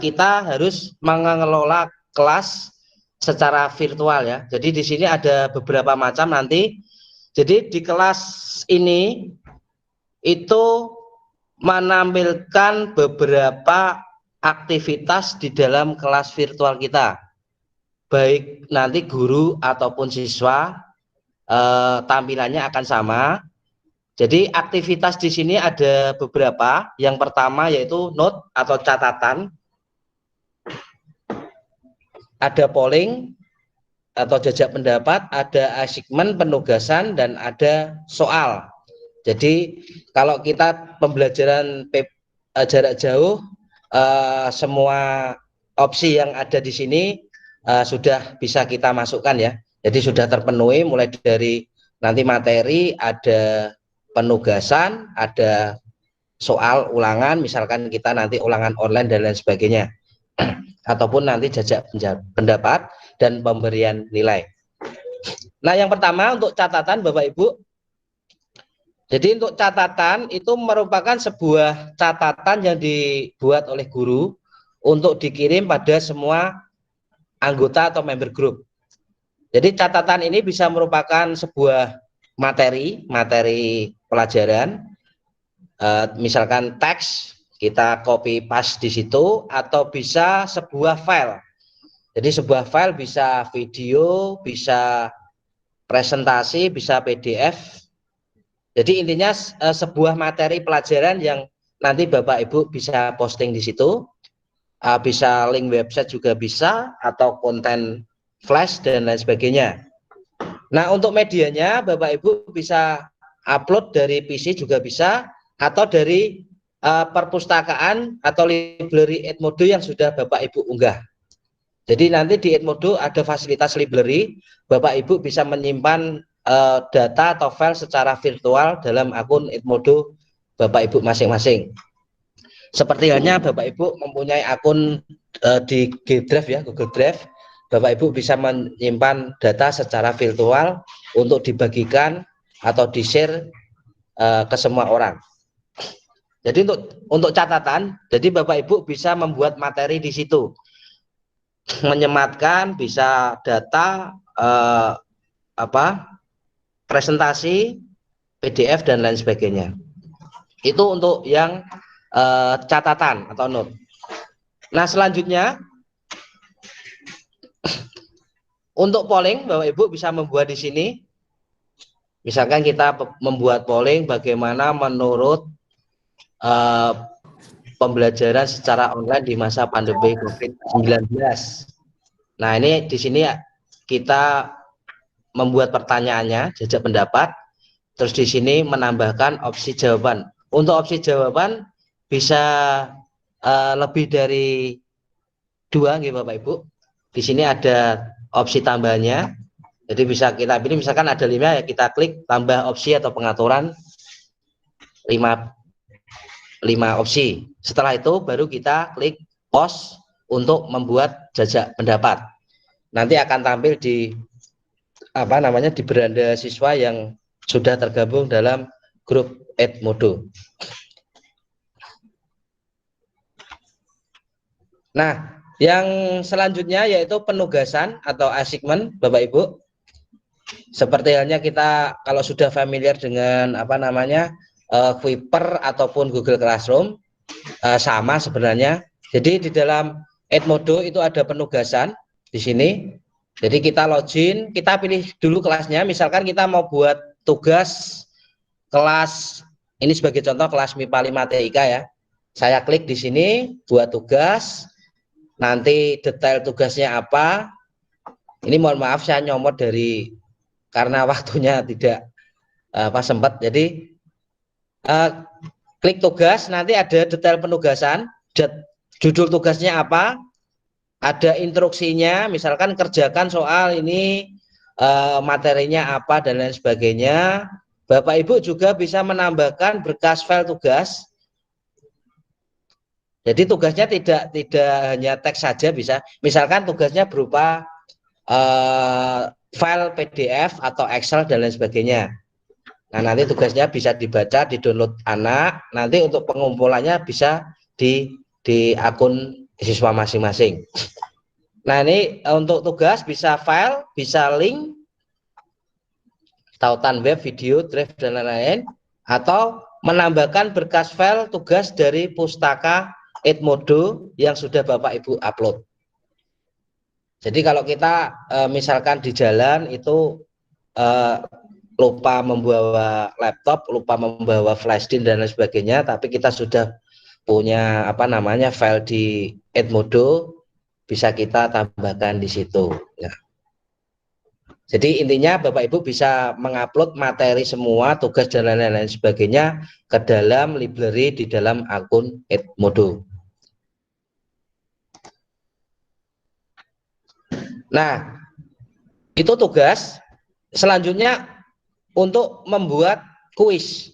[SPEAKER 4] kita harus mengelola kelas secara virtual ya. Jadi di sini ada beberapa macam nanti. Jadi di kelas ini itu menampilkan beberapa aktivitas di dalam kelas virtual kita. Baik nanti guru ataupun siswa tampilannya akan sama. Jadi aktivitas di sini ada beberapa. Yang pertama yaitu note atau catatan. Ada polling atau jajak pendapat, ada assignment penugasan, dan ada soal. Jadi kalau kita pembelajaran jarak jauh, semua opsi yang ada di sini sudah bisa kita masukkan ya. Jadi sudah terpenuhi mulai dari nanti materi, ada penugasan, ada soal ulangan, misalkan kita nanti ulangan online dan lain sebagainya, ataupun nanti jajak pendapat dan pemberian nilai. Nah, yang pertama untuk catatan Bapak Ibu. Jadi untuk catatan itu merupakan sebuah catatan yang dibuat oleh guru untuk dikirim pada semua anggota atau member group. Jadi catatan ini bisa merupakan sebuah materi pelajaran, misalkan teks kita copy paste di situ, atau bisa sebuah file. Jadi sebuah file bisa video, bisa presentasi, bisa PDF. Jadi intinya sebuah materi pelajaran yang nanti Bapak Ibu bisa posting di situ, bisa link website juga bisa, atau konten flash dan lain sebagainya. Nah, untuk medianya Bapak Ibu bisa upload dari PC juga bisa, atau dari perpustakaan atau library Edmodo yang sudah Bapak Ibu unggah. Jadi nanti di Edmodo ada fasilitas library, Bapak Ibu bisa menyimpan data atau file secara virtual dalam akun Edmodo Bapak Ibu masing-masing. Seperti halnya Bapak Ibu mempunyai akun di G Drive ya, Google Drive, Bapak Ibu bisa menyimpan data secara virtual untuk dibagikan atau di-share ke semua orang. Jadi untuk catatan, jadi Bapak Ibu bisa membuat materi di situ, menyematkan, bisa data, presentasi, PDF dan lain sebagainya. Itu untuk yang catatan atau note. Nah, selanjutnya untuk polling, Bapak Ibu bisa membuat di sini. Misalkan kita membuat polling bagaimana menurut pembelajaran secara online di masa pandemi COVID-19. Nah, ini di sini kita membuat pertanyaannya, jajak pendapat, terus di sini menambahkan opsi jawaban. Untuk opsi jawaban bisa lebih dari 2 gitu Bapak Ibu. Di sini ada opsi tambahannya. Jadi bisa kita pilih, misalkan ada 5 ya, kita klik tambah opsi atau pengaturan 5 opsi. Setelah itu baru kita klik pause untuk membuat jajak pendapat. Nanti akan tampil di di beranda siswa yang sudah tergabung dalam grup Edmodo. Nah, yang selanjutnya yaitu penugasan atau assignment, Bapak Ibu. Seperti halnya kita kalau sudah familiar dengan Kuiper ataupun Google Classroom, sama sebenarnya. Jadi di dalam Edmodo itu ada penugasan di sini. Jadi kita login, kita pilih dulu kelasnya. Misalkan kita mau buat tugas kelas, ini sebagai contoh kelas MIPA 5 TIK ya. Saya klik di sini buat tugas. Nanti detail tugasnya apa. Ini mohon maaf saya nyomot karena waktunya tidak sempat. Jadi klik tugas, nanti ada detail penugasan, judul tugasnya apa, ada instruksinya, misalkan kerjakan soal ini, materinya apa dan lain sebagainya. Bapak Ibu juga bisa menambahkan berkas file tugas. Jadi tugasnya tidak hanya teks saja, bisa misalkan tugasnya berupa file PDF atau Excel dan lain sebagainya. Nah, nanti tugasnya bisa dibaca, di-download anak, nanti untuk pengumpulannya bisa di akun siswa masing-masing. Nah, ini untuk tugas bisa file, bisa link, tautan web, video, drive, dan lain-lain, atau menambahkan berkas file tugas dari pustaka Edmodo yang sudah Bapak Ibu upload. Jadi kalau kita misalkan di jalan itu lupa membawa laptop, lupa membawa flash disk dan lain sebagainya, tapi kita sudah punya file di Edmodo, bisa kita tambahkan di situ ya. Jadi intinya Bapak Ibu bisa mengupload materi semua, tugas dan lain-lain sebagainya ke dalam library di dalam akun Edmodo. Nah, itu tugas. Selanjutnya untuk membuat kuis.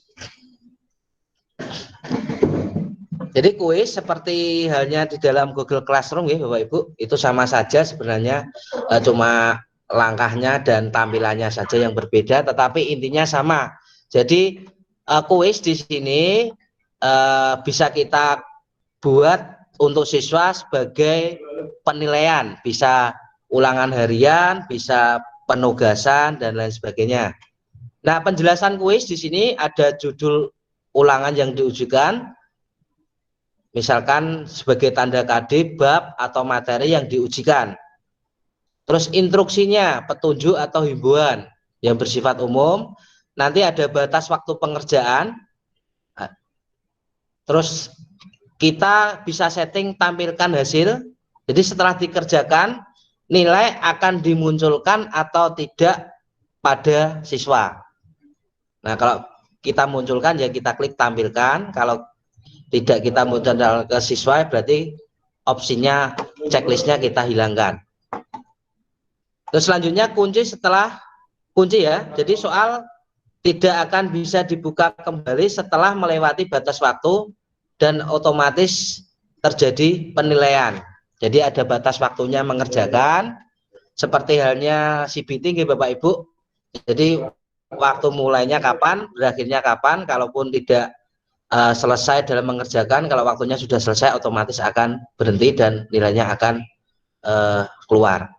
[SPEAKER 4] Jadi kuis seperti halnya di dalam Google Classroom ya Bapak Ibu, itu sama saja sebenarnya, cuma langkahnya dan tampilannya saja yang berbeda, tetapi intinya sama. Jadi kuis di sini bisa kita buat untuk siswa sebagai penilaian, bisa ulangan harian, bisa penugasan dan lain sebagainya. Nah, penjelasan kuis di sini ada judul ulangan yang diujikan, misalkan sebagai tanda kade bab atau materi yang diujikan. Terus instruksinya, petunjuk atau himbauan yang bersifat umum. Nanti ada batas waktu pengerjaan. Terus kita bisa setting tampilkan hasil. Jadi setelah dikerjakan, nilai akan dimunculkan atau tidak pada siswa. Nah, kalau kita munculkan ya kita klik tampilkan. Kalau tidak kita munculkan ke siswa, berarti opsinya, checklistnya kita hilangkan. Terus selanjutnya kunci setelah kunci ya. Jadi soal tidak akan bisa dibuka kembali setelah melewati batas waktu dan otomatis terjadi penilaian. Jadi ada batas waktunya mengerjakan, seperti halnya CBT Bapak Ibu. Jadi waktu mulainya kapan, berakhirnya kapan. Kalaupun tidak selesai dalam mengerjakan, kalau waktunya sudah selesai otomatis akan berhenti dan nilainya akan keluar.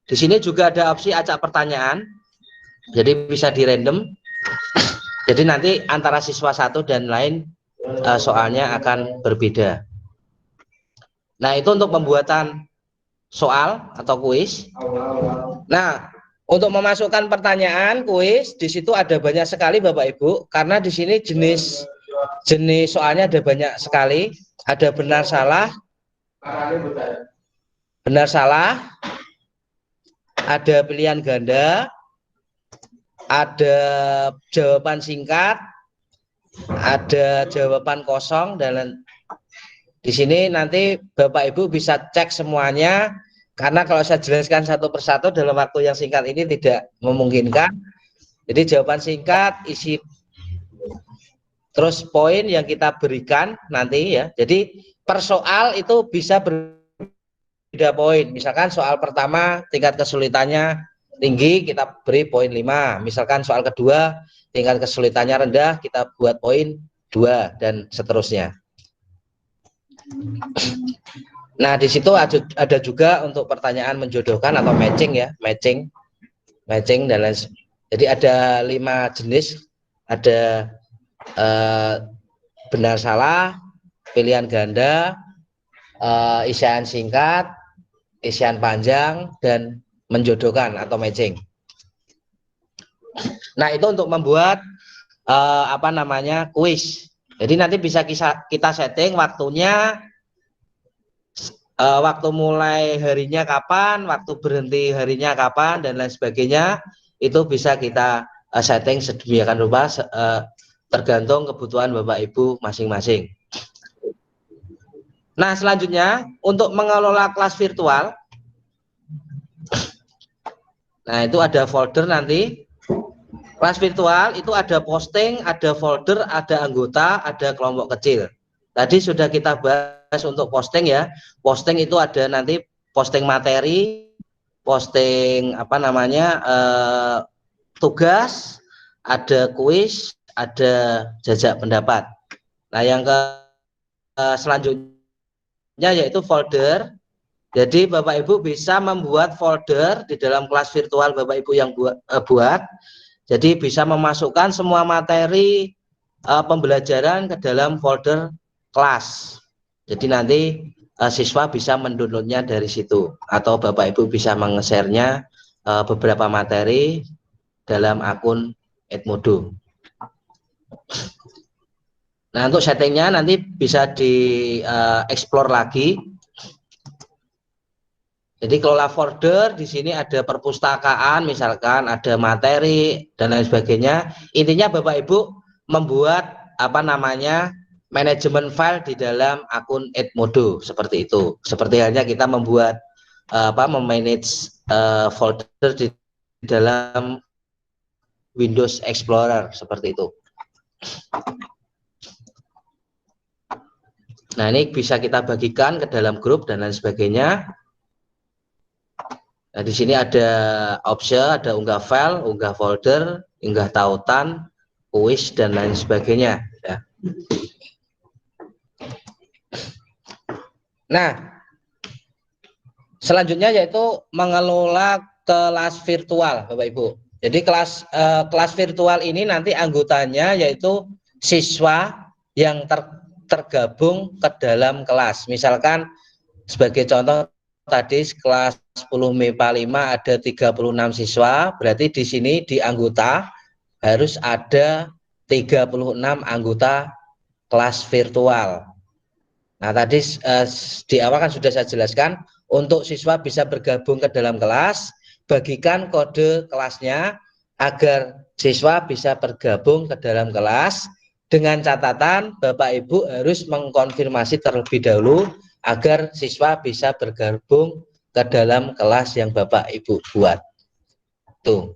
[SPEAKER 4] Di sini juga ada opsi acak pertanyaan, jadi bisa di random. Jadi nanti antara siswa satu dan lain soalnya akan berbeda. Nah, itu untuk pembuatan soal atau kuis. Nah, untuk memasukkan pertanyaan kuis di situ ada banyak sekali Bapak Ibu, karena di sini jenis soalnya ada banyak sekali. Ada benar salah, ada pilihan ganda, ada jawaban singkat, ada jawaban kosong, dan di sini nanti Bapak Ibu bisa cek semuanya, karena kalau saya jelaskan satu persatu dalam waktu yang singkat ini tidak memungkinkan. Jadi jawaban singkat, isi, terus poin yang kita berikan nanti ya. Jadi per soal itu bisa berbeda poin. Misalkan soal pertama tingkat kesulitannya tinggi, kita beri poin 5. Misalkan soal kedua tingkat kesulitannya rendah, kita buat poin 2 dan seterusnya. Nah, di situ ada juga untuk pertanyaan menjodohkan atau matching ya, matching dan lain. Jadi ada 5 jenis, ada benar salah, pilihan ganda, isian singkat, isian panjang, dan menjodohkan atau matching. Nah, itu untuk membuat kuis. Jadi nanti bisa kita setting waktunya, waktu mulai harinya kapan, waktu berhenti harinya kapan, dan lain sebagainya. Itu bisa kita setting sedemikian rupa tergantung kebutuhan Bapak Ibu masing-masing. Nah, selanjutnya untuk mengelola kelas virtual. Nah, itu ada folder nanti. Kelas virtual itu ada posting, ada folder, ada anggota, ada kelompok kecil. Tadi sudah kita bahas untuk posting ya. Posting itu ada nanti posting materi, posting tugas, ada kuis, ada jajak pendapat. Nah, yang selanjutnya yaitu folder. Jadi Bapak Ibu bisa membuat folder di dalam kelas virtual Bapak Ibu yang buat. Jadi bisa memasukkan semua materi pembelajaran ke dalam folder kelas. Jadi nanti siswa bisa mendownloadnya dari situ, atau Bapak Ibu bisa menge-share-nya beberapa materi dalam akun Edmodo. Nah, untuk settingnya nanti bisa di explore lagi. Jadi kelola folder, di sini ada perpustakaan, misalkan ada materi dan lain sebagainya. Intinya Bapak Ibu membuat manajemen file di dalam akun Edmodo seperti itu. Seperti halnya kita membuat memanage folder di dalam Windows Explorer seperti itu. Nah, ini bisa kita bagikan ke dalam grup dan lain sebagainya. Nah, di sini ada option, ada unggah file, unggah folder, unggah tautan, kuis dan lain sebagainya. Ya. Nah, selanjutnya yaitu mengelola kelas virtual, Bapak Ibu. Jadi kelas virtual ini nanti anggotanya yaitu siswa yang tergabung ke dalam kelas. Misalkan sebagai contoh tadi kelas 10 MIPA 5 ada 36 siswa, berarti di sini di anggota harus ada 36 anggota kelas virtual. Nah, tadi di awal kan sudah saya jelaskan, untuk siswa bisa bergabung ke dalam kelas, bagikan kode kelasnya agar siswa bisa bergabung ke dalam kelas, dengan catatan Bapak Ibu harus mengkonfirmasi terlebih dahulu agar siswa bisa bergabung ke dalam kelas yang Bapak Ibu buat. Tuh.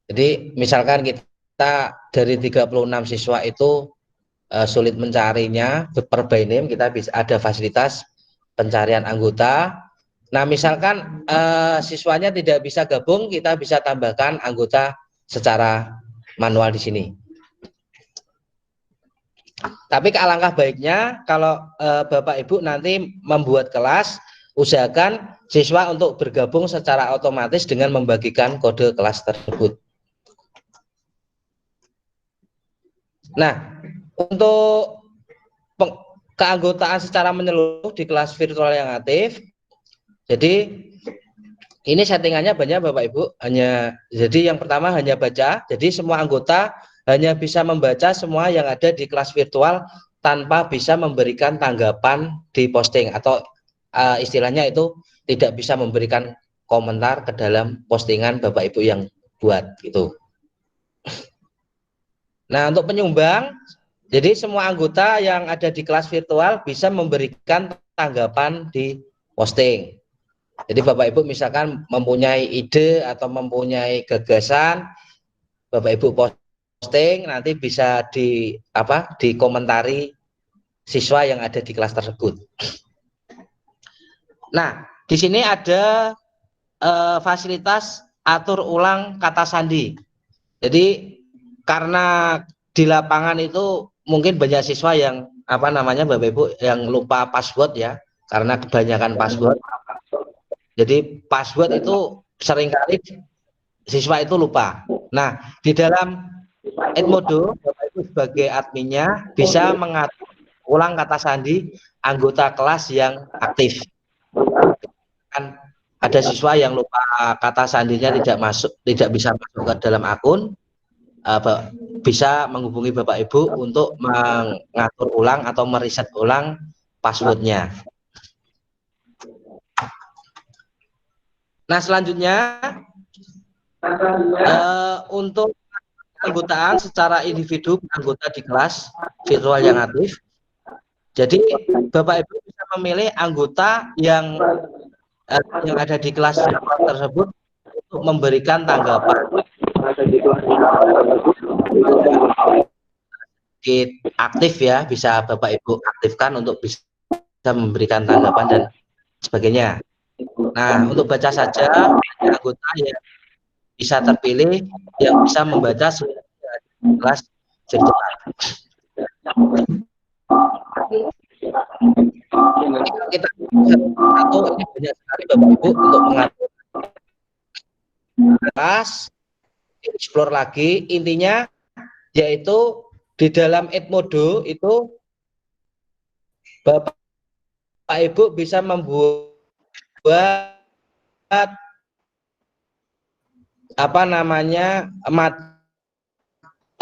[SPEAKER 4] Jadi misalkan kita dari 36 siswa itu sulit mencarinya per by name, kita bisa ada fasilitas pencarian anggota. Nah, misalkan siswanya tidak bisa gabung, kita bisa tambahkan anggota secara manual di sini. Tapi alangkah baiknya kalau Bapak Ibu nanti membuat kelas, usahakan siswa untuk bergabung secara otomatis dengan membagikan kode kelas tersebut. Nah, untuk keanggotaan secara menyeluruh di kelas virtual yang aktif, jadi ini settingannya banyak Bapak Ibu, jadi yang pertama hanya baca, jadi semua anggota hanya bisa membaca semua yang ada di kelas virtual tanpa bisa memberikan tanggapan di posting, atau istilahnya itu tidak bisa memberikan komentar ke dalam postingan Bapak Ibu yang buat gitu. Nah, untuk penyumbang, jadi semua anggota yang ada di kelas virtual bisa memberikan tanggapan di posting. Jadi Bapak Ibu misalkan mempunyai ide atau mempunyai gagasan, Bapak Ibu posting, nanti bisa dikomentari siswa yang ada di kelas tersebut. Nah, di sini ada fasilitas atur ulang kata sandi. Jadi karena di lapangan itu mungkin banyak siswa yang Bapak Ibu yang lupa password ya, karena kebanyakan password. Jadi password itu seringkali siswa itu lupa. Nah, di dalam Edmodo, Bapak Ibu sebagai adminnya bisa mengatur ulang kata sandi anggota kelas yang aktif. Kan ada siswa yang lupa kata sandinya tidak bisa masuk ke dalam akun, bisa menghubungi Bapak Ibu untuk mengatur ulang atau meriset ulang passwordnya. Nah, selanjutnya untuk keanggotaan secara individu anggota di kelas virtual yang aktif. Jadi Bapak Ibu bisa memilih anggota yang ada di kelas tersebut untuk memberikan tanggapan. Aktif ya, bisa Bapak Ibu aktifkan untuk bisa memberikan tanggapan dan sebagainya. Nah, untuk baca saja anggota yang bisa terpilih yang bisa membaca kelas virtual. Kita satu ini banyak sekali Bapak Ibu untuk mengatur kelas, explore lagi, intinya yaitu di dalam Edmodo itu Bapak Ibu bisa membuat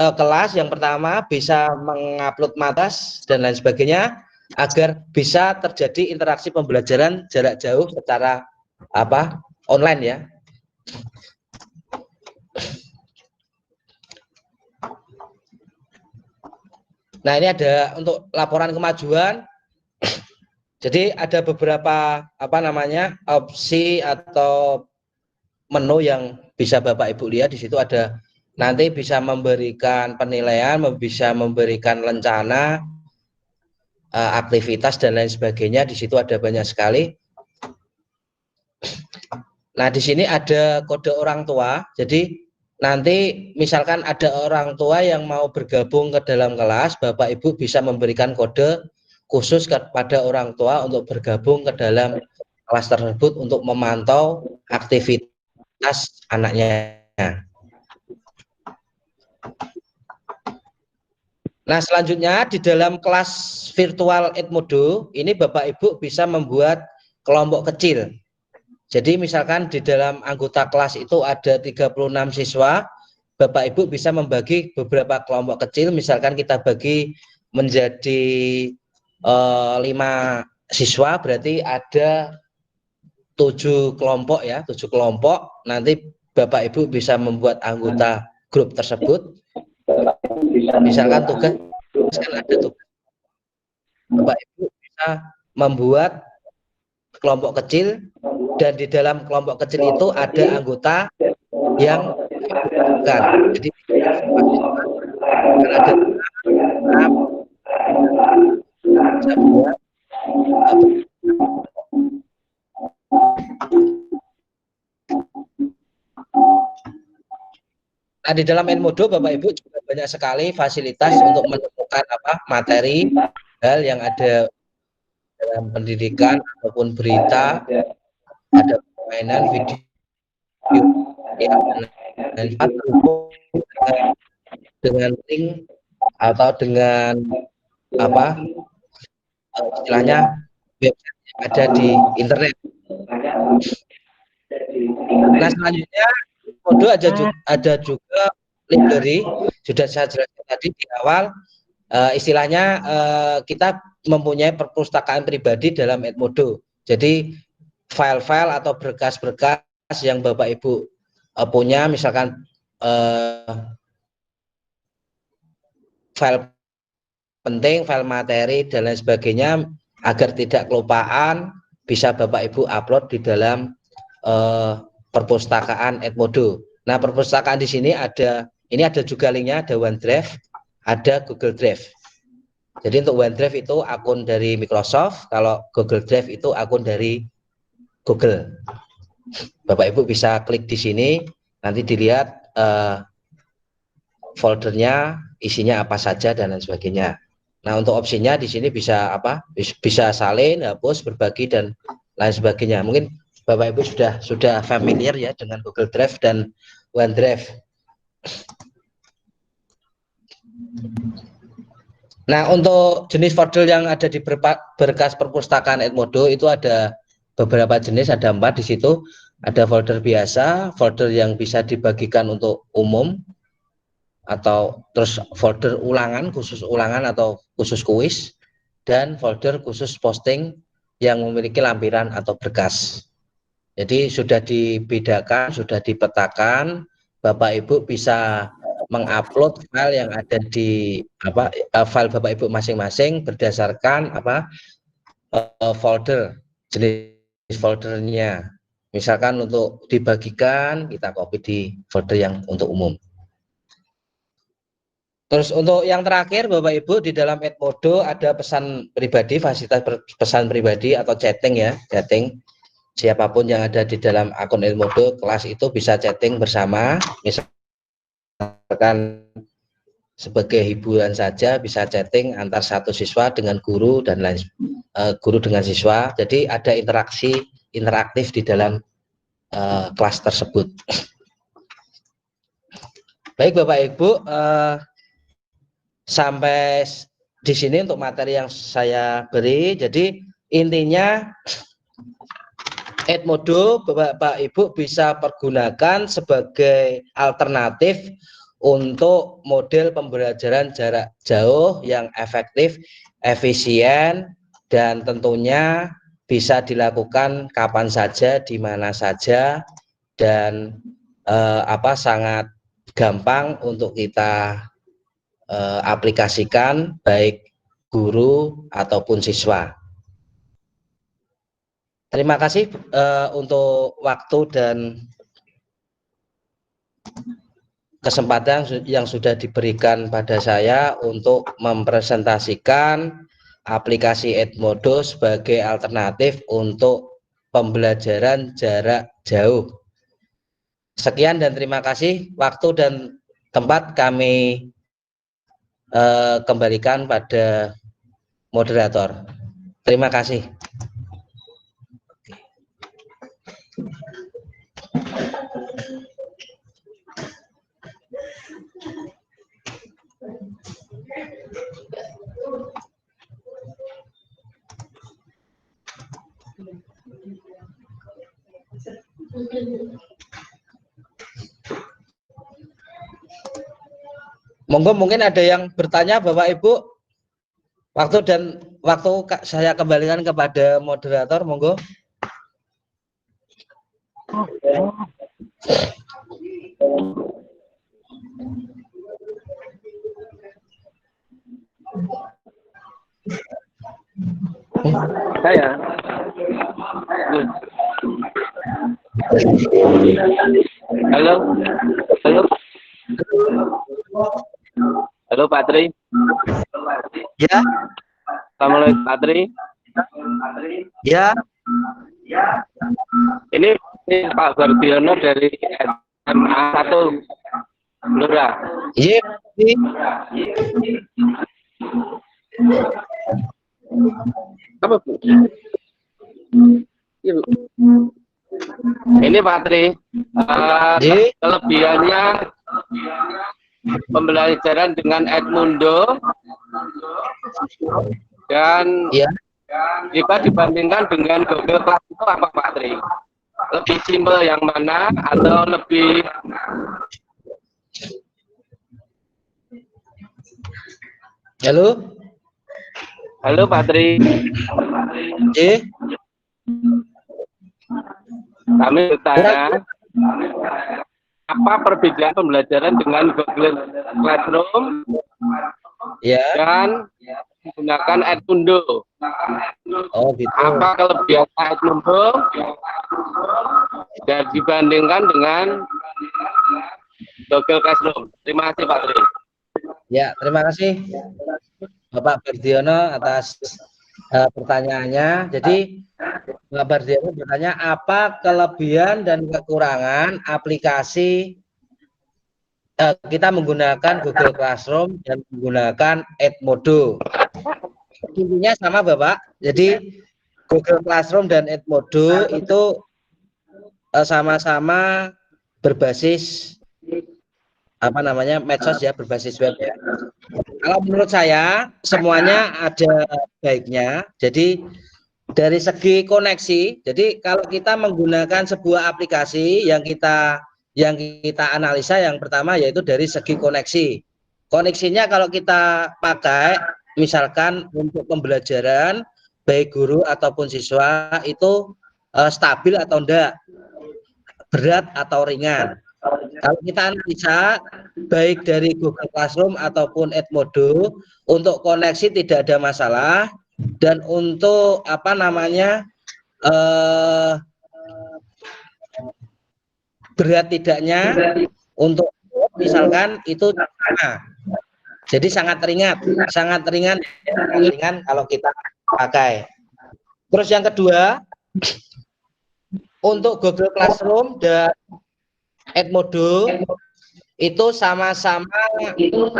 [SPEAKER 4] kelas. Yang pertama bisa mengupload matas dan lain sebagainya agar bisa terjadi interaksi pembelajaran jarak jauh secara online ya. Nah, ini ada untuk laporan kemajuan. Jadi ada beberapa opsi atau menu yang bisa Bapak Ibu lihat. Di situ ada nanti bisa memberikan penilaian, bisa memberikan rencana, aktivitas dan lain sebagainya. Di situ ada banyak sekali. Nah, di sini ada kode orang tua. Jadi nanti misalkan ada orang tua yang mau bergabung ke dalam kelas, Bapak Ibu bisa memberikan kode khusus kepada orang tua untuk bergabung ke dalam kelas tersebut untuk memantau aktivitas anaknya. Nah, selanjutnya di dalam kelas virtual Edmodo ini Bapak Ibu bisa membuat kelompok kecil. Jadi misalkan di dalam anggota kelas itu ada 36 siswa, Bapak Ibu bisa membagi beberapa kelompok kecil, misalkan kita bagi menjadi 5 siswa, berarti ada 7 kelompok ya, 7 kelompok. Nanti Bapak Ibu bisa membuat anggota grup tersebut. Misalkan tugas kan ada tugas, Bapak Ibu bisa membuat kelompok kecil, dan di dalam kelompok kecil itu ada anggota yang bukan. Jadi ada Nah, di dalam Edmodo Bapak Ibu juga banyak sekali fasilitas untuk menemukan materi hal yang ada dalam pendidikan ataupun berita, ada permainan video dengan link atau dengan istilahnya website yang ada di internet. Nah, selanjutnya Edmodo ada juga library, sudah saya jelaskan tadi di awal. Istilahnya kita mempunyai perpustakaan pribadi dalam Edmodo. Jadi file-file atau berkas-berkas yang Bapak Ibu punya, misalkan file penting, file materi dan lain sebagainya, agar tidak kelupaan bisa Bapak Ibu upload di dalam perpustakaan Edmodo. Nah, perpustakaan di sini ada juga linknya, ada OneDrive, ada Google Drive. Jadi untuk OneDrive itu akun dari Microsoft, kalau Google Drive itu akun dari Google. Bapak Ibu bisa klik di sini, nanti dilihat foldernya isinya apa saja dan lain sebagainya. Nah, untuk opsinya di sini bisa bisa salin, hapus, berbagi dan lain sebagainya. Mungkin Bapak Ibu sudah familiar ya dengan Google Drive dan OneDrive. Nah, untuk jenis folder yang ada di berkas perpustakaan Edmodo itu ada beberapa jenis, ada 4 di situ. Ada folder biasa, folder yang bisa dibagikan untuk umum, atau terus folder ulangan, khusus ulangan atau khusus kuis, dan folder khusus posting yang memiliki lampiran atau berkas. Jadi sudah dibedakan, sudah dipetakan, Bapak Ibu bisa mengupload file yang ada di file Bapak Ibu masing-masing berdasarkan folder, jenis foldernya. Misalkan untuk dibagikan, kita copy di folder yang untuk umum. Terus untuk yang terakhir Bapak Ibu, di dalam Edmodo ada pesan pribadi, fasilitas pesan pribadi atau chatting ya, chatting. Siapapun yang ada di dalam akun Edmodo kelas itu bisa chatting bersama, misalkan sebagai hiburan saja bisa chatting antar satu siswa dengan guru dan lain guru dengan siswa. Jadi ada interaksi interaktif di dalam kelas tersebut. Baik Bapak Ibu, sampai di sini untuk materi yang saya beri. Jadi intinya Edmodo Bapak Ibu bisa pergunakan sebagai alternatif untuk model pembelajaran jarak jauh yang efektif, efisien, dan tentunya bisa dilakukan kapan saja, di mana saja, dan sangat gampang untuk kita aplikasikan baik guru ataupun siswa. Terima kasih untuk waktu dan kesempatan yang sudah diberikan pada saya untuk mempresentasikan aplikasi Edmodo sebagai alternatif untuk pembelajaran jarak jauh. Sekian dan terima kasih. Waktu dan tempat kami kembalikan pada moderator. Terima kasih. Monggo, mungkin ada yang bertanya Bapak Ibu. Waktu saya kembalikan kepada moderator, monggo.
[SPEAKER 9] Saya. Halo. Halo. Halo Pak Tri.
[SPEAKER 4] Ya.
[SPEAKER 9] Assalamualaikum Pak Tri.
[SPEAKER 4] Ya.
[SPEAKER 9] Ini Pak Bardiono dari SMA 1 Blora.
[SPEAKER 4] Iya.
[SPEAKER 9] Apa Bu? Ini Pak Tri, kelebihannya pembelajaran dengan Edmodo dan jika dibandingkan dengan Google Class itu apa Pak Tri? Lebih simpel yang mana atau lebih Halo Pak Tri. Kami bertanya, apa perbedaan pembelajaran dengan Google Classroom dan menggunakan Edmodo?
[SPEAKER 4] Oh, gitu.
[SPEAKER 9] Apa kelebihan Edmodo dan dibandingkan dengan Google Classroom? Terima kasih Pak Tri.
[SPEAKER 4] Ya, terima kasih Bapak Bardiono atas pertanyaannya. Jadi Bapak Bardiono bertanya apa kelebihan dan kekurangan aplikasi kita menggunakan Google Classroom dan menggunakan Edmodo. Intinya sama Bapak. Jadi Google Classroom dan Edmodo itu sama-sama berbasis medsos ya, berbasis web ya. Kalau menurut saya semuanya ada baiknya. Jadi dari segi koneksi, jadi kalau kita menggunakan sebuah aplikasi yang kita analisa, yang pertama yaitu dari segi koneksi. Koneksinya kalau kita pakai misalkan untuk pembelajaran baik guru ataupun siswa itu stabil atau enggak, berat atau ringan. Kalau kita analisa baik dari Google Classroom ataupun Edmodo, untuk koneksi tidak ada masalah, dan untuk berat tidaknya untuk misalkan itu sama. Jadi sangat ringan kalau kita pakai. Terus yang kedua, untuk Google Classroom dan Edmodo itu sama-sama untuk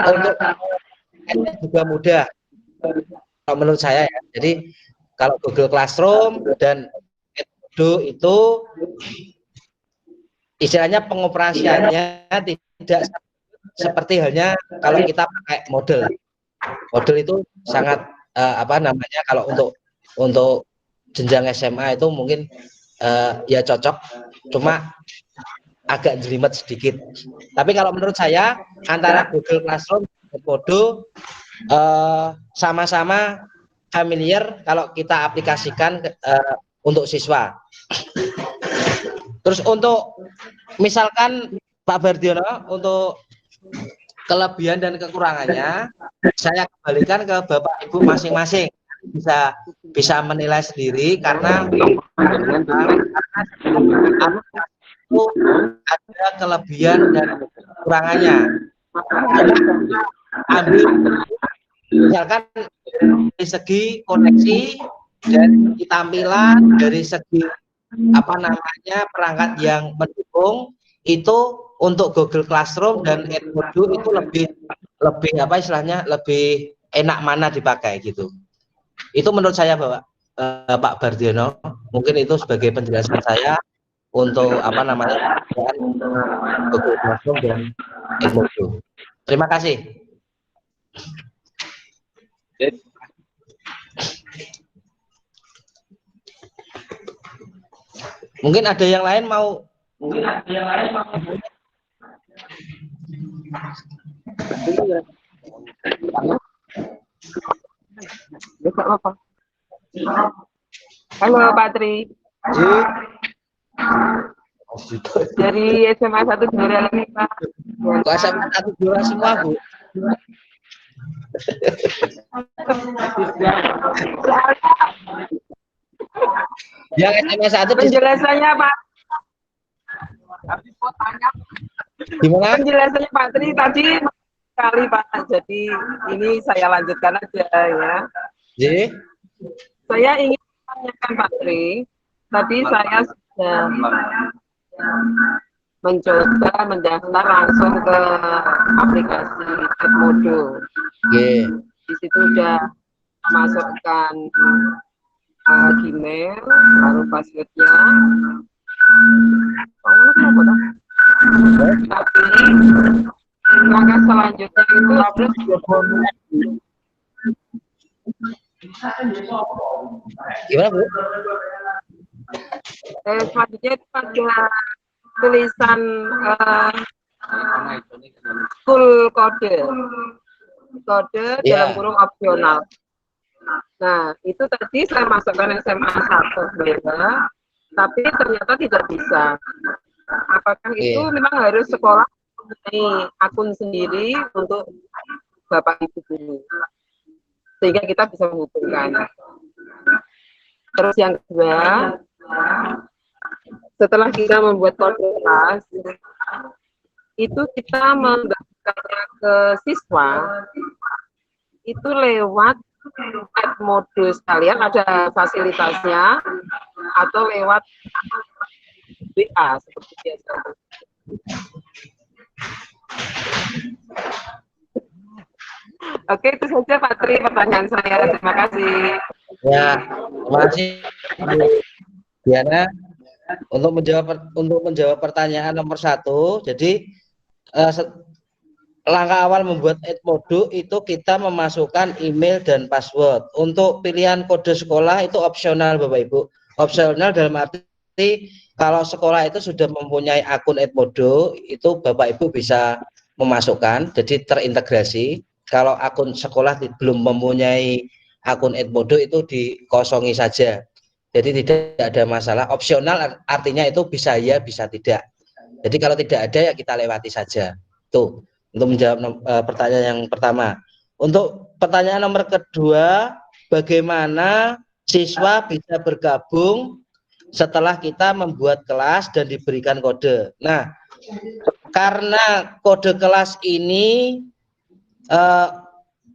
[SPEAKER 4] juga mudah kalau menurut saya ya. Jadi kalau Google Classroom dan Edmodo itu istilahnya pengoperasiannya tidak seperti halnya kalau kita pakai Moodle. Moodle itu sangat kalau untuk jenjang SMA itu mungkin ya cocok, cuma agak jelimet sedikit. Tapi kalau menurut saya antara Google Classroom dan Edmodo sama-sama familiar kalau kita aplikasikan untuk siswa. Terus untuk misalkan Pak Bardiono untuk kelebihan dan kekurangannya saya kembalikan ke Bapak Ibu masing-masing, bisa menilai sendiri karena itu ada kelebihan dan kekurangannya. Ambil misalkan dari segi koneksi, dari segi tampilan, dari segi perangkat yang mendukung, itu untuk Google Classroom dan Edmodo itu lebih lebih enak mana dipakai gitu. Itu menurut saya Pak Bardiono, mungkin itu sebagai penjelasan saya untuk Google Classroom dan Edmodo. Terima kasih. Mungkin ada yang lain mau.
[SPEAKER 10] Halo Pak Tri. Dari SMA 1 Duren ini Pak.
[SPEAKER 4] SMA 1 Duren semua Bu. Yang SMA 1
[SPEAKER 10] penjelasannya Pak.
[SPEAKER 4] Gimana?
[SPEAKER 10] Penjelasannya Pak Tri tadi sekali Pak. Jadi ini saya lanjutkan aja ya.
[SPEAKER 4] Jadi?
[SPEAKER 10] Saya ingin menanyakan Pak Tri. Tadi saya sudah mencoba mendaftar langsung ke aplikasi Edmodo.
[SPEAKER 4] Yeah.
[SPEAKER 10] Di situ sudah masukkan Gmail, lalu passwordnya. Tapi langkah selanjutnya itu harus
[SPEAKER 4] gimana Bu?
[SPEAKER 10] Selanjutnya itu ada tulisan full kode dalam kurung opsional. Nah, itu tadi saya masukkan SMA 1 sebenarnya, tapi ternyata tidak bisa. Apakah itu memang harus sekolah mempunyai akun sendiri untuk Bapak Ibu guru, sehingga kita bisa menghubungkan. Terus yang kedua, setelah kita membuat kode kelas, itu kita menggambarkannya ke siswa, itu lewat Edmodo sekalian ada fasilitasnya, atau lewat WA seperti biasa. Oke, itu saja Pak Tri pertanyaan saya. Terima kasih.
[SPEAKER 4] Ya, terima kasih Diana untuk menjawab pertanyaan nomor 1. Jadi langkah awal membuat Edmodo itu kita memasukkan email dan password. Untuk pilihan kode sekolah itu opsional Bapak Ibu. Opsional dalam arti kalau sekolah itu sudah mempunyai akun Edmodo, itu Bapak Ibu bisa memasukkan, jadi terintegrasi. Kalau akun sekolah belum mempunyai akun Edmodo, itu dikosongi saja. Jadi tidak ada masalah. Opsional artinya itu bisa ya, bisa tidak. Jadi kalau tidak ada ya kita lewati saja. Tuh. Untuk menjawab pertanyaan yang pertama. Untuk pertanyaan nomor kedua, bagaimana siswa bisa bergabung setelah kita membuat kelas dan diberikan kode. Nah, karena kode kelas ini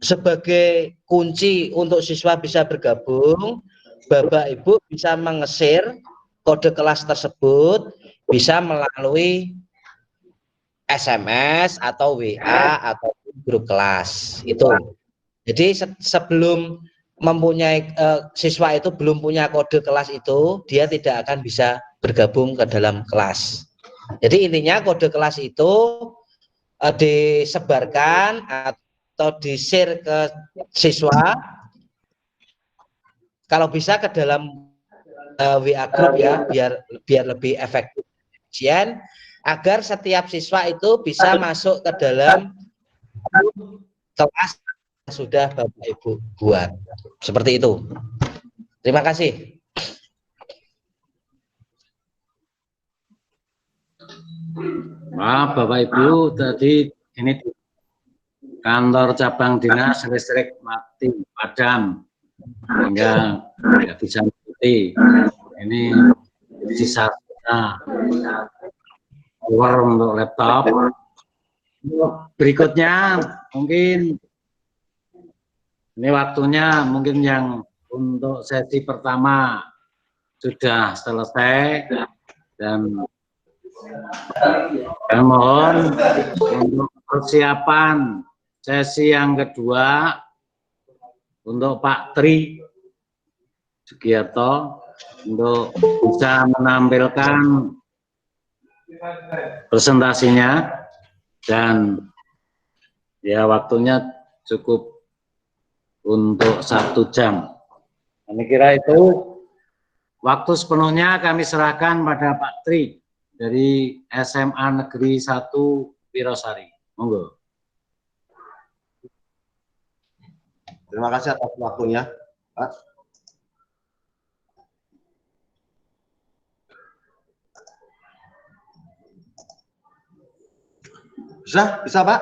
[SPEAKER 4] sebagai kunci untuk siswa bisa bergabung, Bapak Ibu bisa mengesir kode kelas tersebut bisa melalui SMS atau WA atau grup kelas itu. Jadi sebelum mempunyai siswa itu belum punya kode kelas itu, dia tidak akan bisa bergabung ke dalam kelas. Jadi intinya kode kelas itu disebarkan atau di-share ke siswa, kalau bisa ke dalam WA group ya, biar lebih efektif, agar setiap siswa itu bisa masuk ke dalam kelas yang sudah Bapak Ibu buat. Seperti itu. Terima kasih.
[SPEAKER 1] Maaf Bapak Ibu, tadi ini kantor cabang dinas listrik mati padam sehingga tidak bisa mengikuti. Ini sisa power untuk laptop Berikutnya mungkin ini waktunya mungkin yang untuk sesi pertama sudah selesai dan mohon untuk persiapan sesi yang kedua untuk Pak Tri Sugiarto untuk bisa menampilkan presentasinya dan ya waktunya cukup untuk 1 jam. Ini kira itu waktu sepenuhnya kami serahkan pada Pak Tri dari SMA Negeri 1 Wirosari. Monggo.
[SPEAKER 2] Terima kasih atas waktunya, Pak. Bisa Pak?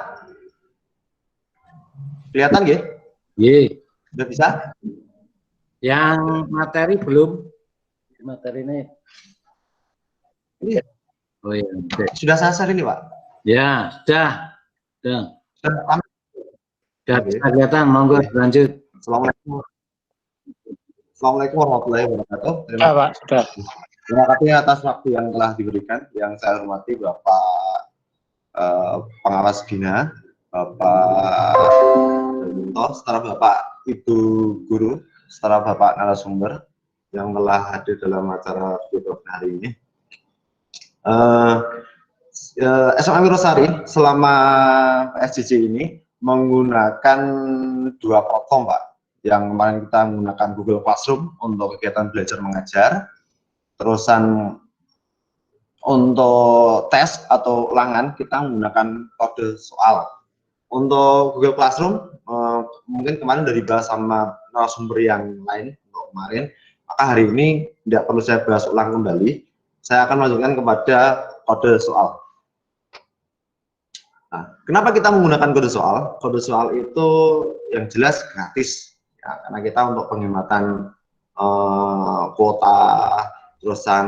[SPEAKER 2] Kelihatan nggih?
[SPEAKER 1] Nggih.
[SPEAKER 2] Sudah bisa?
[SPEAKER 1] Yang materi belum? Materi ini.
[SPEAKER 2] Iya.
[SPEAKER 1] Oh iya.
[SPEAKER 2] Sudah saya share ini, Pak?
[SPEAKER 1] Ya, sudah. Sudah
[SPEAKER 2] Oke.
[SPEAKER 1] bisa kelihatan, monggo lanjut.
[SPEAKER 2] Assalamualaikum. Assalamualaikum warahmatullahi wabarakatuh.
[SPEAKER 3] Sudah, Pak, sudah.
[SPEAKER 2] Terima kasih atas waktu yang telah diberikan. Yang saya hormati Bapak Pengawas Bina, Bapak setara Bapak Ibu Guru, setara Bapak narasumber yang telah hadir dalam acara video hari ini. SMA Wirosari selama PSJJ ini menggunakan 2 platform, Pak. Yang kemarin kita menggunakan Google Classroom untuk kegiatan belajar mengajar, terusan untuk tes atau ulangan kita menggunakan kode soal. Untuk Google Classroom mungkin kemarin dari bahas sama narasumber yang lain untuk kemarin, maka hari ini tidak perlu saya bahas ulang kembali. Saya akan melanjutkan kepada kode soal. Nah, kenapa kita menggunakan kode soal? Kode soal itu yang jelas gratis, ya, karena kita untuk penghematan kuota, terusan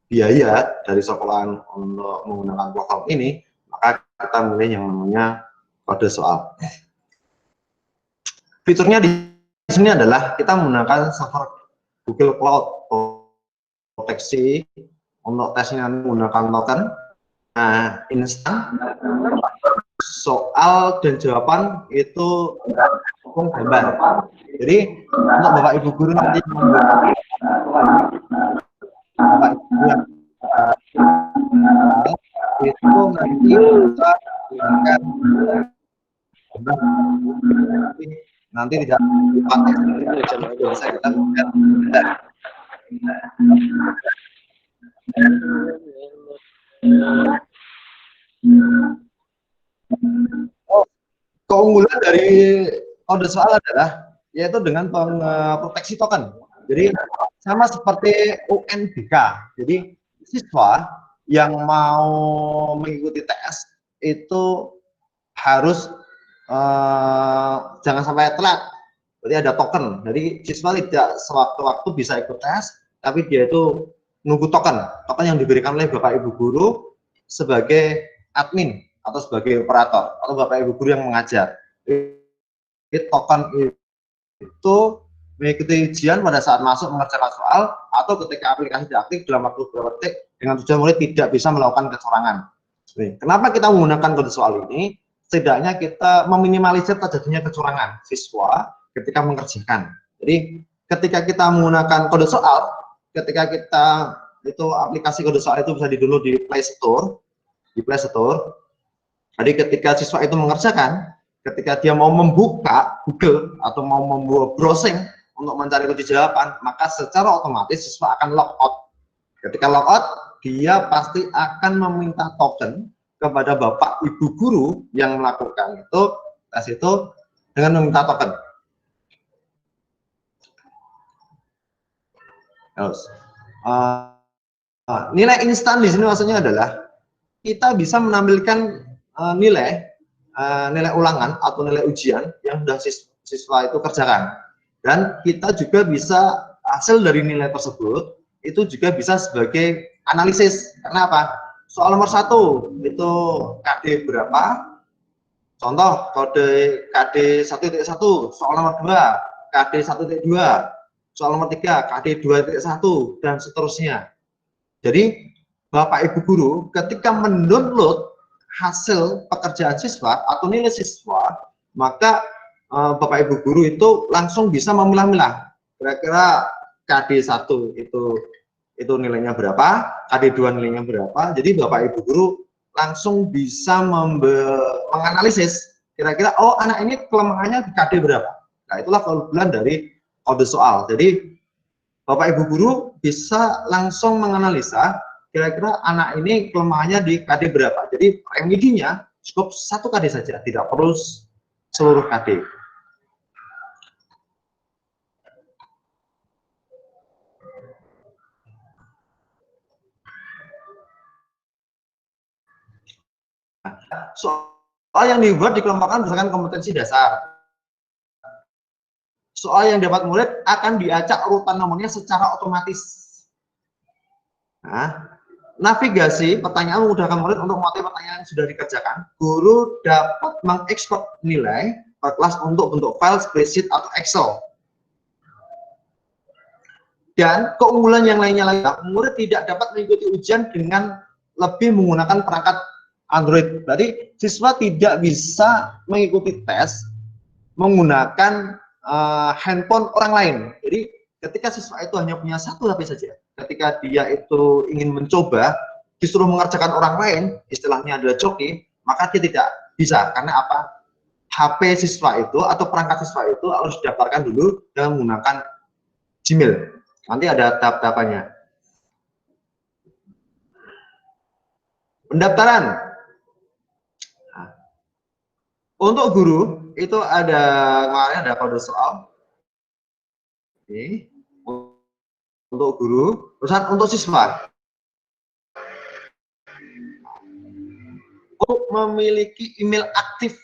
[SPEAKER 2] biaya dari sekolahan untuk menggunakan platform ini, maka kita memilih yang namanya kode soal. Fiturnya di sini adalah kita menggunakan server Google Cloud proteksi untuk tesnya menggunakan token. Nah, instan soal dan jawaban itu langsung gambar. Jadi untuk Bapak Ibu guru nanti Bapak Ibu yang itu nanti bisa menggunakan gambar. Nanti tidak dipakai bisa kita menggunakan gambar. Keunggulan dari kode soal adalah yaitu dengan proteksi token. Jadi sama seperti UNBK. Jadi siswa yang mau mengikuti tes itu harus jangan sampai telat. Jadi ada token. Jadi siswa tidak sewaktu-waktu bisa ikut tes, tapi dia itu nunggu token. Token yang diberikan oleh Bapak Ibu guru sebagai admin atau sebagai operator atau Bapak Ibu guru yang mengajar. Jadi token itu mengikuti ujian pada saat masuk mengerjakan soal atau ketika aplikasi diaktif dalam waktu beberapa detik dengan tujuan murid tidak bisa melakukan kecurangan. Kenapa kita menggunakan kode soal ini? Setidaknya kita meminimalisir terjadinya kecurangan siswa ketika mengerjakan. Jadi ketika kita menggunakan kode soal, ketika kita itu aplikasi kode soal itu bisa di-download di Play Store, Jadi ketika siswa itu mengerjakan, ketika dia mau membuka Google atau mau membuat browsing untuk mencari kunci jawaban, maka secara otomatis siswa akan logout. Ketika logout, dia pasti akan meminta token kepada Bapak Ibu guru yang melakukan itu tes itu dengan meminta token. Terus, nilai instan di sini maksudnya adalah kita bisa menampilkan nilai ulangan atau nilai ujian yang sudah siswa itu kerjakan, dan kita juga bisa hasil dari nilai tersebut itu juga bisa sebagai analisis. Karena apa? soal nomor 1 itu KD berapa? Contoh kode KD 1.1, soal nomor 2 KD 1.2, soal nomor 3 KD 2.1 dan seterusnya. Jadi Bapak Ibu guru ketika mendownload hasil pekerjaan siswa atau nilai siswa, maka Bapak Ibu guru itu langsung bisa memilah-milah kira-kira KD 1 itu nilainya berapa, KD 2 nilainya berapa. Jadi Bapak Ibu guru langsung bisa menganalisis kira-kira oh anak ini kelemahannya di KD berapa. Nah, itulah keunggulan dari kode soal. Jadi Bapak Ibu guru bisa langsung menganalisa kira-kira anak ini kelemahannya di KD berapa. Jadi remedinya cukup 1 KD saja, tidak perlu seluruh KD. Soal yang dibuat dikelompokkan berdasarkan kompetensi dasar. Soal yang dapat murid akan diacak urutan nomornya secara otomatis. Nah, navigasi pertanyaan memudahkan murid untuk menguasai pertanyaan yang sudah dikerjakan. Guru dapat mengekspor nilai per kelas untuk bentuk file, spreadsheet, atau Excel. Dan keunggulan yang lainnya lagi, murid tidak dapat mengikuti ujian dengan lebih menggunakan perangkat Android. Berarti siswa tidak bisa mengikuti tes menggunakan handphone orang lain. Jadi ketika siswa itu hanya punya 1 HP saja, ketika dia itu ingin mencoba disuruh mengerjakan orang lain, istilahnya adalah joki, maka dia tidak bisa. Karena apa? HP siswa itu atau perangkat siswa itu harus didaftarkan dulu dengan menggunakan Gmail. Nanti ada tahap-tahapannya. Pendaftaran. Nah, untuk guru itu ada kode soal. Oke. Untuk guru, perusahaan untuk siswa. Untuk memiliki email aktif.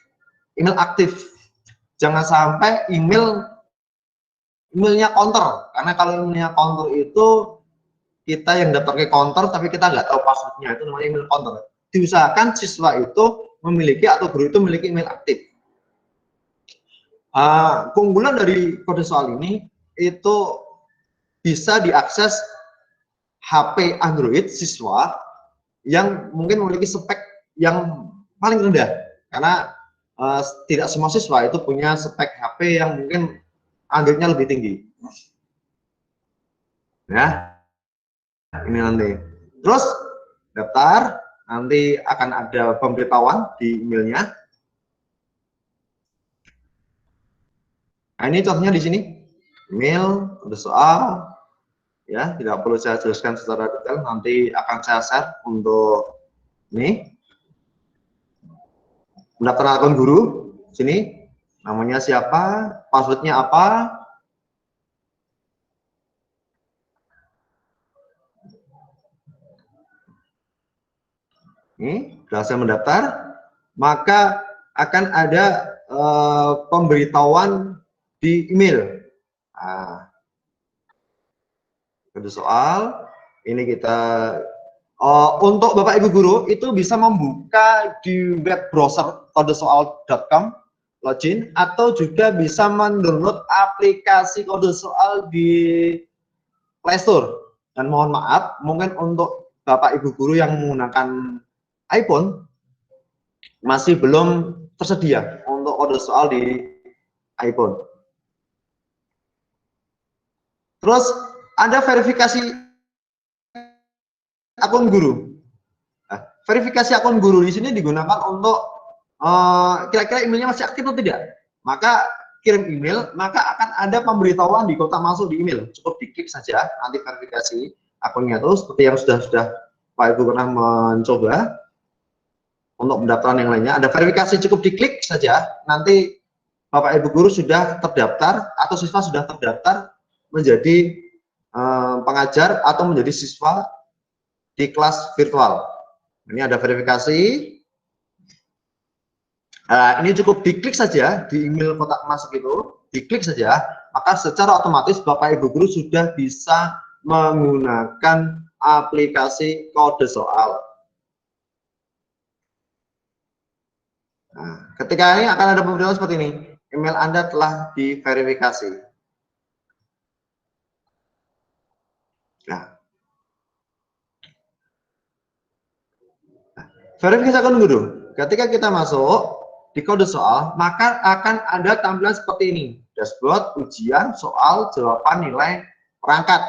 [SPEAKER 2] Jangan sampai emailnya counter, karena kalau emailnya counter itu kita yang daftar ke counter tapi kita nggak tahu passwordnya, itu namanya email counter. Diusahakan siswa itu memiliki atau guru itu memiliki email aktif. Keunggulan dari kode soal ini itu bisa diakses HP Android siswa yang mungkin memiliki spek yang paling rendah, karena tidak semua siswa itu punya spek HP yang mungkin Android-nya lebih tinggi. Ya, ini nanti. Terus daftar, nanti akan ada pemberitahuan di emailnya. Nah, ini contohnya di sini, email, ada soal, ya tidak perlu saya jelaskan secara detail, nanti akan saya share untuk ini. Pendaftaran akun guru, sini, namanya siapa, passwordnya apa, ini sudah saya mendaftar, maka akan ada pemberitahuan di email. Nah, ada soal ini kita untuk Bapak Ibu guru itu bisa membuka di web browser kodesoal.com, login, atau juga bisa mendownload aplikasi kode soal di Play Store. Dan mohon maaf, mungkin untuk Bapak Ibu guru yang menggunakan iPhone masih belum tersedia untuk kode soal di iPhone. Terus ada verifikasi akun guru. Nah, verifikasi akun guru di sini digunakan untuk kira-kira emailnya masih aktif atau tidak. Maka kirim email, maka akan ada pemberitahuan di kotak masuk di email. Cukup diklik saja nanti verifikasi akunnya itu seperti yang sudah Pak Ibu pernah mencoba. Untuk pendaftaran yang lainnya ada verifikasi, cukup diklik saja, nanti Bapak Ibu guru sudah terdaftar atau siswa sudah terdaftar menjadi pengajar atau menjadi siswa di kelas virtual. Ini ada verifikasi. Ini cukup diklik saja di email kotak masuk itu, diklik saja, maka secara otomatis Bapak Ibu guru sudah bisa menggunakan aplikasi kode soal. Nah, ketika ini akan ada pemberitahuan seperti ini, email Anda telah diverifikasi. Nah, verifikasi akun guru. Ketika kita masuk di kode soal, maka akan ada tampilan seperti ini. Dashboard, ujian, soal, jawaban, nilai, perangkat.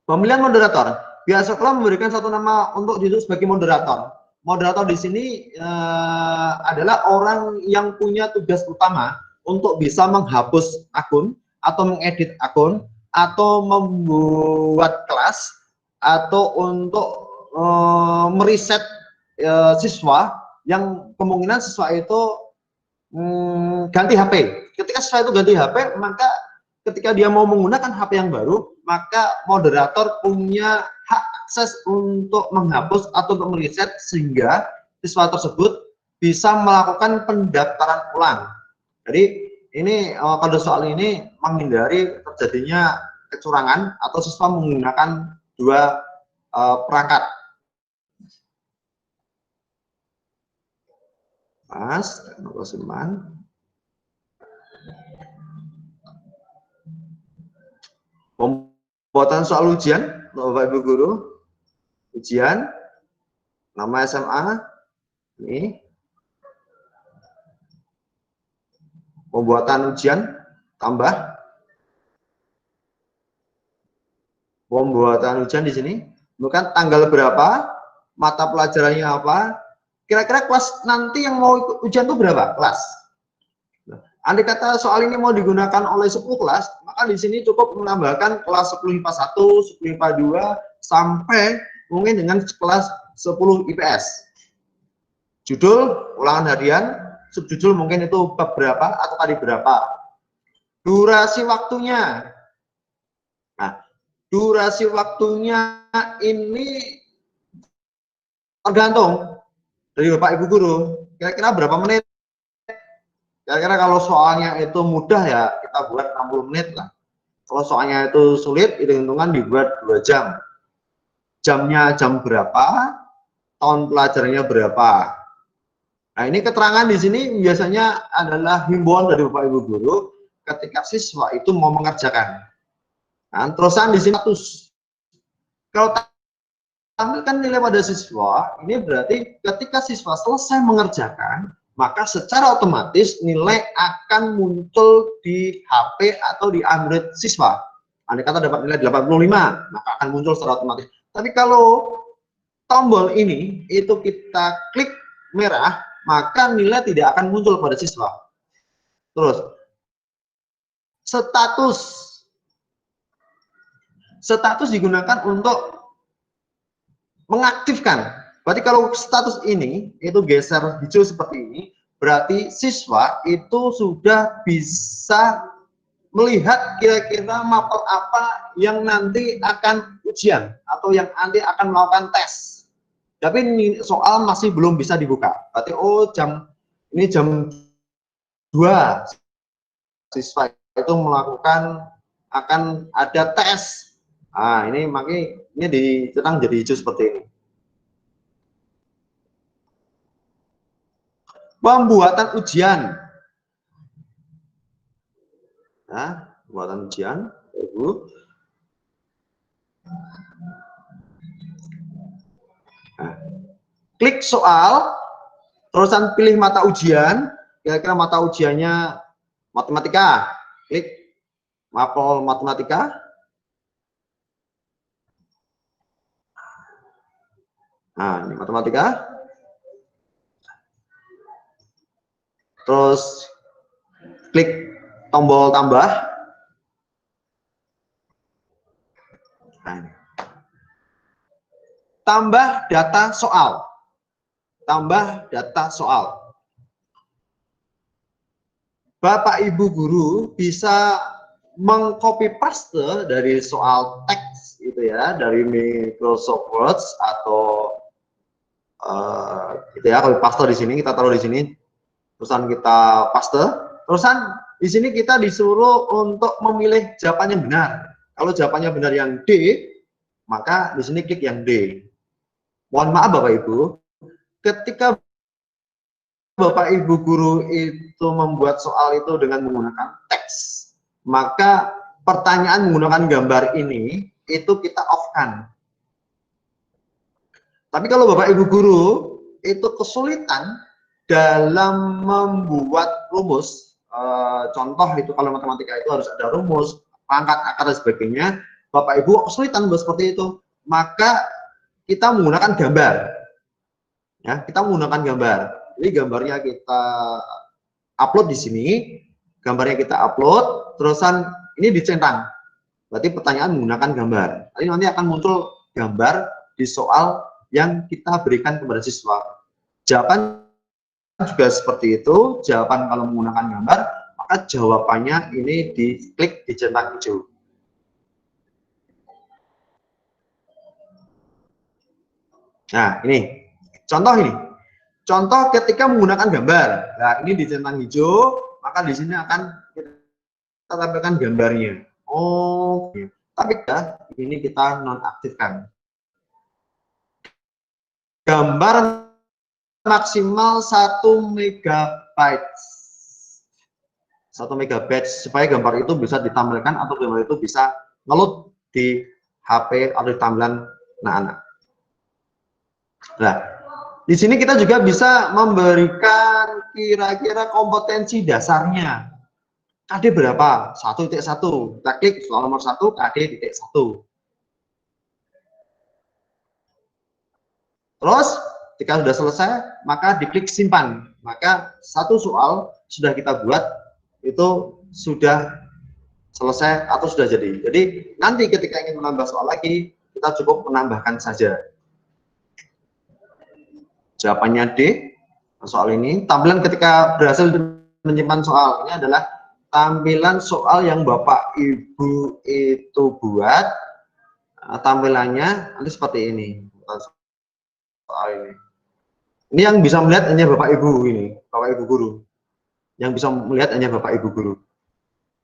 [SPEAKER 2] Pemilihan moderator. Pihak sekolah memberikan satu nama untuk duduk sebagai moderator. Moderator di sini adalah orang yang punya tugas utama untuk bisa menghapus akun atau mengedit akun atau membuat kelas atau untuk meriset siswa yang kemungkinan siswa itu ganti HP. Ketika siswa itu ganti HP, maka ketika dia mau menggunakan HP yang baru, maka moderator punya hak akses untuk menghapus atau untuk meriset sehingga siswa tersebut bisa melakukan pendaftaran ulang. Jadi ini kode soal ini menghindari terjadinya kecurangan atau siswa menggunakan dua perangkat. Mas, simpan. Pembuatan soal ujian, Bapak Ibu Guru, ujian, nama SMA, ini, pembuatan ujian, tambah, pembuatan ujian di sini, bukan tanggal berapa, mata pelajarannya apa, kira-kira kelas nanti yang mau ikut ujian itu berapa kelas? Andai kata soal ini mau digunakan oleh 10 kelas, maka di sini cukup menambahkan kelas 10 IPA 1, 10 IPA 2, sampai mungkin dengan kelas 10 IPS. Judul, ulangan harian, subjudul mungkin itu bab berapa atau kali berapa. Durasi waktunya. Nah, durasi waktunya ini tergantung dari Bapak Ibu Guru. Kira-kira berapa menit? Kira-kira kalau soalnya itu mudah ya kita buat 60 menit lah. Kalau soalnya itu sulit, hitung-hitungan dibuat 2 jam. Jamnya jam berapa, tahun pelajarannya berapa. Nah, ini keterangan di sini biasanya adalah himbauan dari Bapak Ibu Guru ketika siswa itu mau mengerjakan. Nah, terusan di sini status. Kalau tampilkan nilai pada siswa, ini berarti ketika siswa selesai mengerjakan, maka secara otomatis nilai akan muncul di HP atau di Android siswa. Andai kata dapat nilai 85, maka akan muncul secara otomatis. Tapi kalau tombol ini itu kita klik merah, maka nilai tidak akan muncul pada siswa. Terus status. Status digunakan untuk mengaktifkan. Berarti kalau status ini itu geser hijau seperti ini, berarti siswa itu sudah bisa melihat kira-kira mapel apa yang nanti akan ujian atau yang nanti akan melakukan tes. Tapi ini soal masih belum bisa dibuka. Berarti oh ini jam 2 siswa itu melakukan akan ada tes. Nah, ini makanya ini dicentang jadi hijau seperti ini. Pembuatan ujian. Nah, pembuatan ujian, Ibu. Nah, klik soal, terusan pilih mata ujian, kira-kira mata ujiannya matematika. Klik mapel matematika. Nah, ini matematika. Terus klik tombol tambah. Nah, ini. Tambah data soal. Tambah data soal. Bapak Ibu Guru bisa mengcopy paste dari soal teks itu ya, dari Microsoft Word atau gitu ya, copy paste di sini, kita taruh di sini. Terusan kita paste, terusan di sini kita disuruh untuk memilih jawaban yang benar. Kalau jawabannya benar yang D, maka di sini klik yang D. Mohon maaf Bapak Ibu, ketika Bapak Ibu guru itu membuat soal itu dengan menggunakan teks, maka pertanyaan menggunakan gambar ini itu kita off-kan. Tapi kalau Bapak Ibu guru itu kesulitan dalam membuat rumus, contoh itu kalau matematika itu harus ada rumus, pangkat, akar, dan sebagainya, Bapak Ibu kesulitan buat seperti itu, maka kita menggunakan gambar. Ya, kita menggunakan gambar. Jadi gambarnya kita upload di sini, gambarnya kita upload, terusan ini dicentang. Berarti pertanyaan menggunakan gambar. Nanti akan muncul gambar di soal yang kita berikan kepada siswa. Jawaban juga seperti itu, jawaban kalau menggunakan gambar, maka jawabannya ini diklik di centang hijau. Nah, ini contoh ini. Contoh ketika menggunakan gambar. Nah, ini di centang hijau, maka di sini akan kita tampilkan gambarnya. Oh, tapi ya, ini kita nonaktifkan. Gambar maksimal 1 megabyte. 1 megabyte supaya gambar itu bisa ditampilkan atau gambar itu bisa ngeload di HP atau di tampilan anak-anak. Nah, di sini kita juga bisa memberikan kira-kira kompetensi dasarnya. KD berapa? 1.1. Kita klik soal nomor 1, KD.1. Terus, ketika sudah selesai, maka diklik simpan. Maka satu soal sudah kita buat, itu sudah selesai atau sudah jadi. Jadi, nanti ketika ingin menambah soal lagi, kita cukup menambahkan saja. Jawabannya D, soal ini. Tampilan ketika berhasil menyimpan soal, ini adalah tampilan soal yang Bapak Ibu itu buat. Tampilannya nanti seperti ini. Soal ini. Ini yang bisa melihat hanya Bapak Ibu ini, Bapak Ibu guru. Yang bisa melihat hanya Bapak Ibu guru.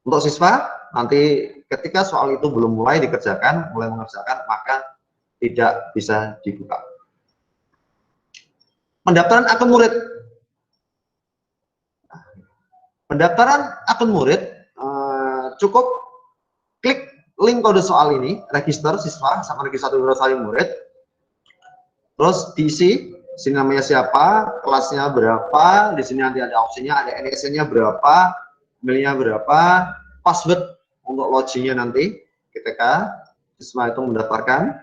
[SPEAKER 2] Untuk siswa, nanti ketika soal itu belum mulai dikerjakan, mulai mengerjakan, maka tidak bisa dibuka. Pendaftaran akun murid. Pendaftaran akun murid cukup klik link kode soal ini, register siswa sama registrasi murid. Terus diisi, sini namanya siapa, kelasnya berapa, di sini nanti ada opsinya, ada NSN-nya berapa, emailnya berapa, password untuk login-nya nanti ketika siswa itu mendaftarkan.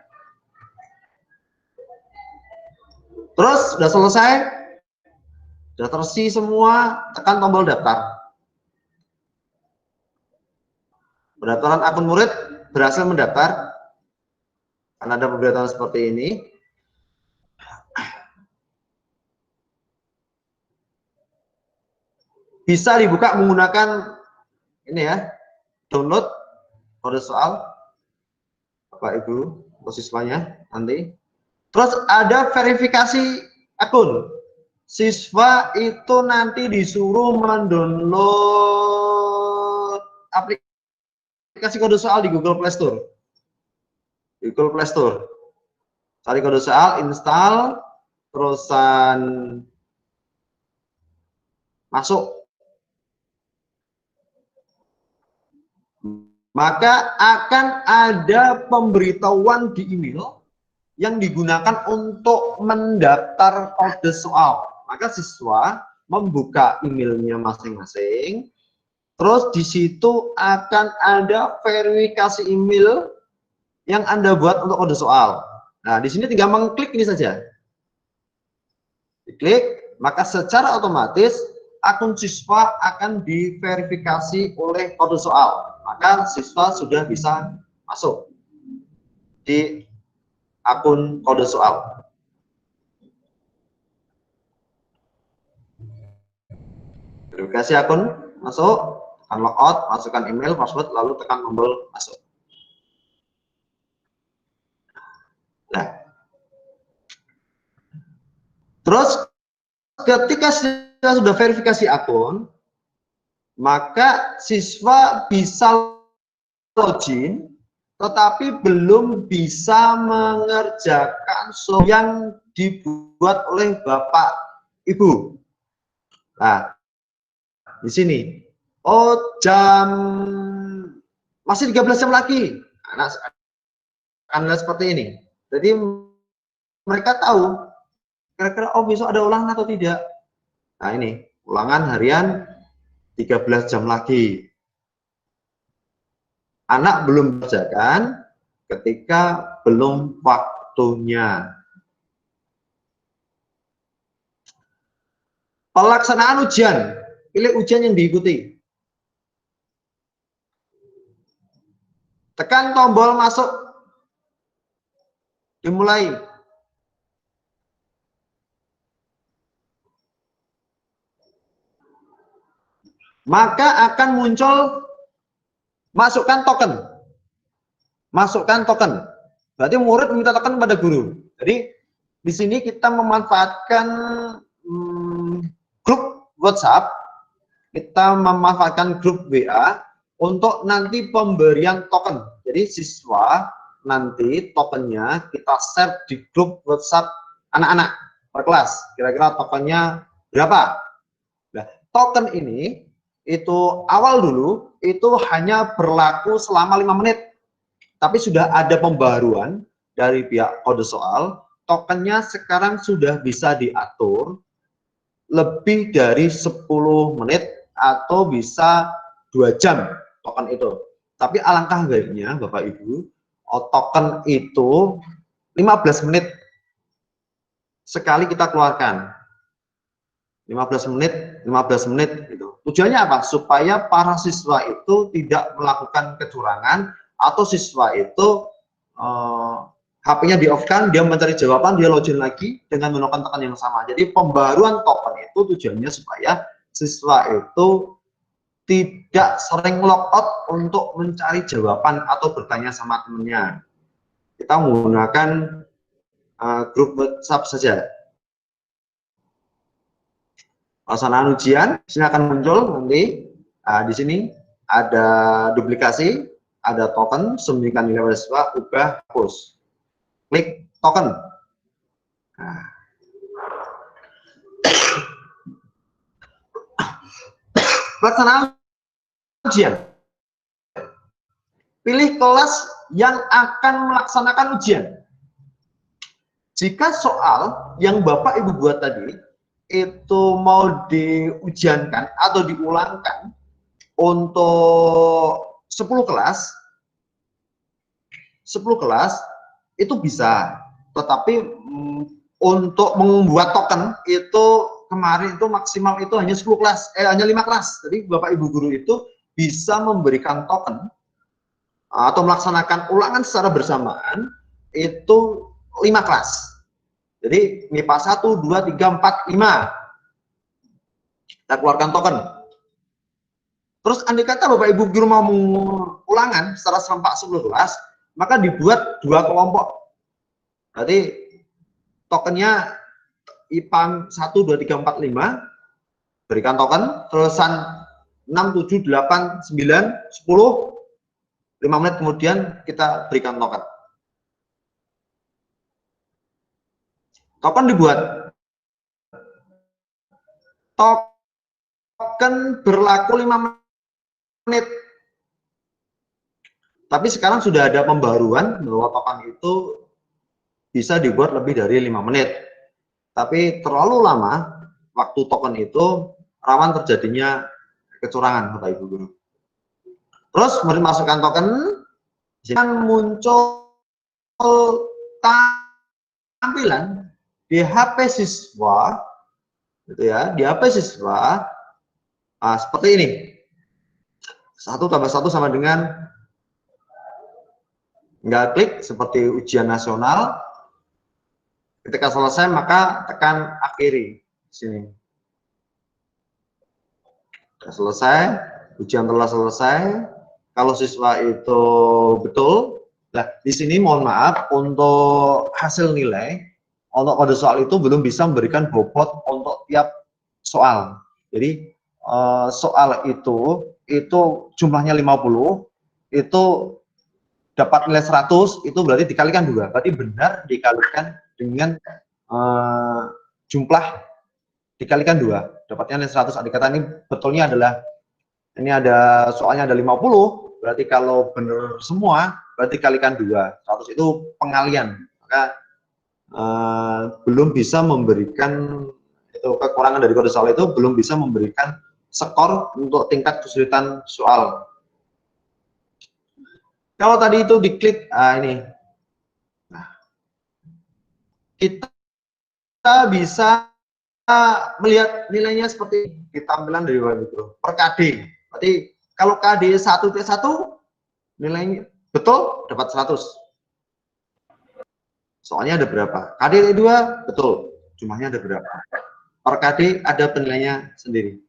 [SPEAKER 2] Terus sudah selesai, sudah terisi semua, tekan tombol daftar. Pendaftaran akun murid berhasil mendaftar. Karena ada pemberitahuan seperti ini. Bisa dibuka menggunakan ini ya, download kode soal Bapak Ibu untuk siswanya nanti. Terus ada verifikasi akun. Siswa itu nanti disuruh mendownload aplikasi kode soal di Google Play Store. Di Google Play Store. Cari kode soal, install, terusan masuk. Maka akan ada pemberitahuan di email yang digunakan untuk mendaftar kode soal. Maka siswa membuka emailnya masing-masing, terus di situ akan ada verifikasi email yang Anda buat untuk kode soal. Nah, di sini tinggal mengklik ini saja. Diklik, maka secara otomatis akun siswa akan diverifikasi oleh kode soal. Maka siswa sudah bisa masuk di akun kode soal. Verifikasi akun, masuk, tekan logout, masukkan email, password, lalu tekan tombol masuk. Nah, terus ketika sudah verifikasi akun, maka siswa bisa login, tetapi belum bisa mengerjakan yang dibuat oleh Bapak Ibu. Nah, di sini, oh masih 13 jam lagi, anak akan seperti ini. Jadi mereka tahu kira-kira oh besok ada ulangan atau tidak. Nah ini ulangan harian 13 jam lagi. Anak belum mengerjakan ketika belum waktunya. Pelaksanaan ujian, pilih ujian yang diikuti. Tekan tombol masuk, dimulai. Maka akan muncul masukkan token. Masukkan token. Berarti murid meminta token pada guru. Jadi di sini kita memanfaatkan grup WhatsApp, kita memanfaatkan grup WA untuk nanti pemberian token. Jadi siswa nanti tokennya kita share di grup WhatsApp anak-anak per kelas. Kira-kira tokennya berapa? Nah, token ini itu awal dulu itu hanya berlaku selama 5 menit, tapi sudah ada pembaruan dari pihak kode soal, tokennya sekarang sudah bisa diatur lebih dari 10 menit atau bisa 2 jam token itu. Tapi alangkah baiknya Bapak Ibu, token itu 15 menit sekali kita keluarkan. 15 menit gitu. Tujuannya apa? Supaya para siswa itu tidak melakukan kecurangan atau siswa itu HP-nya di-off-kan, dia mencari jawaban, dia login lagi dengan menggunakan token yang sama. Jadi pembaruan token itu tujuannya supaya siswa itu tidak sering logout untuk mencari jawaban atau bertanya sama temennya. Kita menggunakan grup WhatsApp saja. Pelaksanaan ujian, sini akan muncul nanti di sini ada duplikasi, ada token, sembunyikan nilai siswa, ubah, hapus. Klik token. Nah. Pelaksanaan ujian. Pilih kelas yang akan melaksanakan ujian. Jika soal yang Bapak Ibu buat tadi itu mau diujiankan atau diulangkan untuk 10 kelas itu bisa, tetapi untuk membuat token itu kemarin itu maksimal itu hanya 10 kelas, hanya 5 kelas. Jadi Bapak Ibu guru itu bisa memberikan token atau melaksanakan ulangan secara bersamaan itu 5 kelas. Jadi MIPA 1, 2, 3, 4, 5. Kita keluarkan token. Terus andai kata Bapak Ibu guru mau ulangan secara serempak 10 kelas, maka dibuat 2 kelompok. Berarti tokennya IPA 1, 2, 3, 4, 5. Berikan token, terusan 6, 7, 8, 9, 10. 5 menit kemudian kita berikan token. Token dibuat. Token berlaku 5 menit. Tapi sekarang sudah ada pembaruan bahwa token itu bisa dibuat lebih dari 5 menit. Tapi terlalu lama, waktu token itu rawan terjadinya kecurangan, Bapak Ibu guru. Terus masukkan token, akan muncul tampilan di HP siswa, gitu ya, di HP siswa, seperti ini. 1 tambah 1 sama dengan, nggak klik, seperti ujian nasional. Ketika selesai, maka tekan akhiri. Sini. Sudah selesai, ujian telah selesai. Kalau siswa itu betul, nah di sini mohon maaf, untuk hasil nilai, untuk kode soal itu belum bisa memberikan bobot untuk tiap soal. Jadi soal itu jumlahnya 50, itu dapat nilai 100, itu berarti dikalikan 2. Berarti benar dikalikan dengan jumlah dikalikan 2. Dapatnya nilai 100. Andai kata ini betulnya adalah, ini ada soalnya ada 50, berarti kalau benar semua, berarti dikalikan 2. 100 itu pengalian. Maka belum bisa memberikan, itu kekurangan dari kode soal itu belum bisa memberikan skor untuk tingkat kesulitan soal. Kalau tadi itu diklik, ini, nah, kita bisa melihat nilainya seperti di tampilan dari bawah itu per KD. Berarti kalau KD 1T1 nilainya betul dapat 100. Soalnya ada berapa? KD 2 betul, jumlahnya ada berapa? Per KD ada penilaiannya sendiri.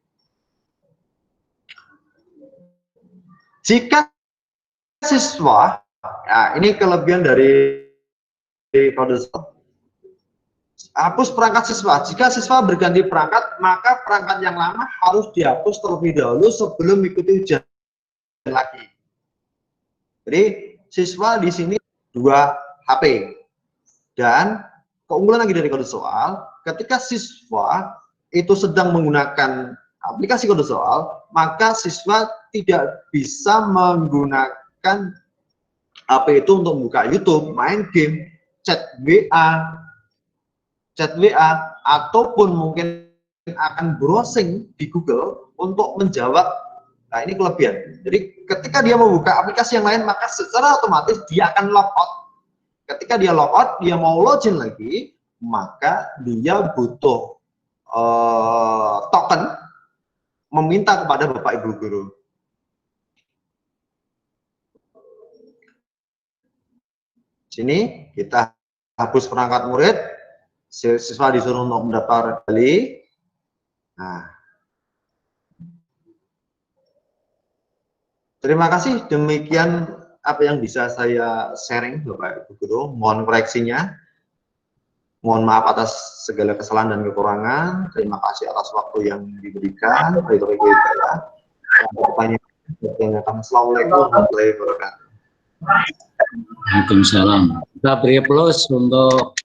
[SPEAKER 2] Jika siswa, nah ini kelebihan dari kode soal. Hapus perangkat siswa. Jika siswa berganti perangkat, maka perangkat yang lama harus dihapus terlebih dahulu sebelum mengikuti ujian lagi. Jadi siswa di sini 2 HP. Dan keunggulan lagi dari kode soal, ketika siswa itu sedang menggunakan aplikasi kode soal, maka siswa tidak bisa menggunakan HP itu untuk membuka YouTube, main game, chat WA, ataupun mungkin akan browsing di Google untuk menjawab. Nah, ini kelebihan. Jadi ketika dia membuka aplikasi yang lain, maka secara otomatis dia akan log out. Ketika dia log out, dia mau login lagi, maka dia butuh token, meminta kepada Bapak Ibu guru. Sini kita hapus perangkat murid, siswa disuruh untuk mendaftar kembali. Nah, terima kasih, demikian apa yang bisa saya sharing Bapak Ibu guru. Mohon koreksinya, mohon maaf atas segala kesalahan dan kekurangan. Terima kasih atas waktu yang diberikan. Assalamualaikum warahmatullahi wabarakatuh.
[SPEAKER 1] Waalaikumsalam. Kita beri aplaus untuk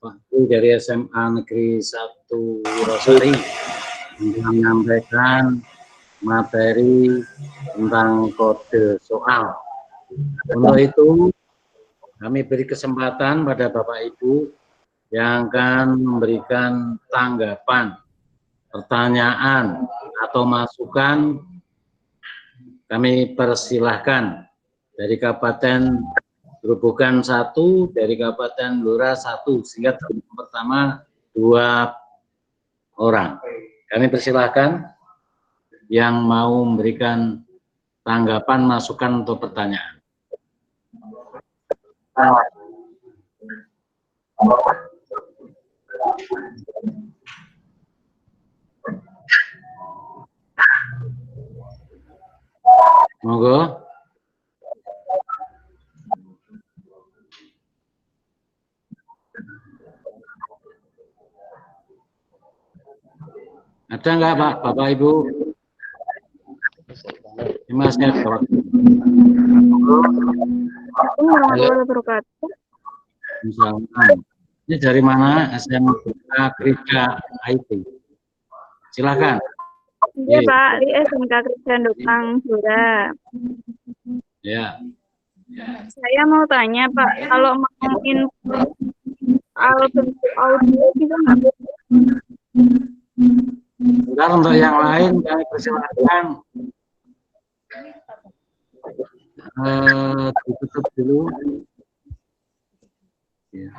[SPEAKER 1] Pak Guru dari SMA Negeri 1 Rosari yang menyampaikan materi tentang kode soal. Untuk itu kami beri kesempatan pada Bapak Ibu yang akan memberikan tanggapan, pertanyaan atau masukan. Kami persilahkan dari Kabupaten Grobogan 1, dari Kabupaten Blora 1, sehingga pertama 2 orang. Kami persilahkan yang mau memberikan tanggapan, masukan untuk pertanyaan. Monggo. Ada enggak Pak, Bapak Ibu? Masnya jawab. Ini dari mana? SMK Krika IT. Silakan.
[SPEAKER 11] Iya Pak, di SMK Krika Dokang Blora.
[SPEAKER 1] Ya.
[SPEAKER 11] Saya mau tanya Pak, kalau mau input bentuk audio bisa nggak?
[SPEAKER 1] Bentar, untuk yang lain kami persilakan ditutup dulu. Ya.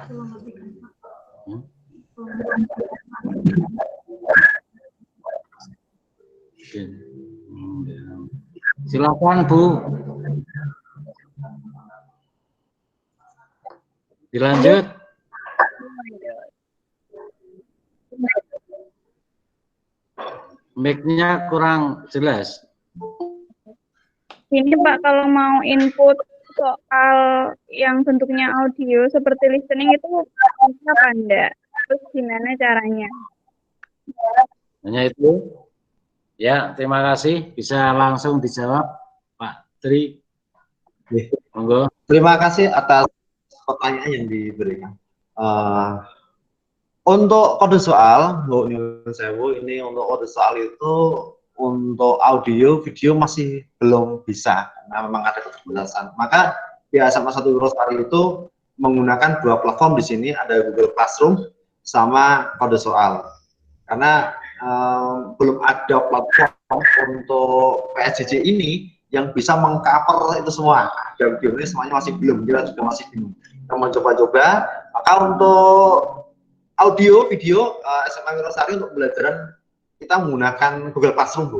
[SPEAKER 1] Silakan Bu. Dilanjut. Mic-nya kurang jelas.
[SPEAKER 11] Ini Pak, kalau mau input soal yang bentuknya audio seperti listening itu bisa apa enggak? Terus gimana caranya?
[SPEAKER 1] Hanya itu Ya, terima kasih. Bisa langsung dijawab, Pak Tri. Monggo.
[SPEAKER 2] Terima kasih atas pertanyaan yang diberikan. Untuk kode soal, Bu Nyun Sewu, ini untuk kode soal itu untuk audio, video masih belum bisa, karena memang ada keterbatasan. Maka di SMA 1 Wirosari itu menggunakan dua platform di sini, ada Google Classroom sama kode soal. Karena belum ada platform untuk PSJJ ini yang bisa mengcover itu semua. Dan video ini semuanya masih belum, kita juga masih bingung. Kita mau coba-coba, maka untuk audio, video, SMA Wirosari untuk pembelajaran kita menggunakan Google Classroom, Bu.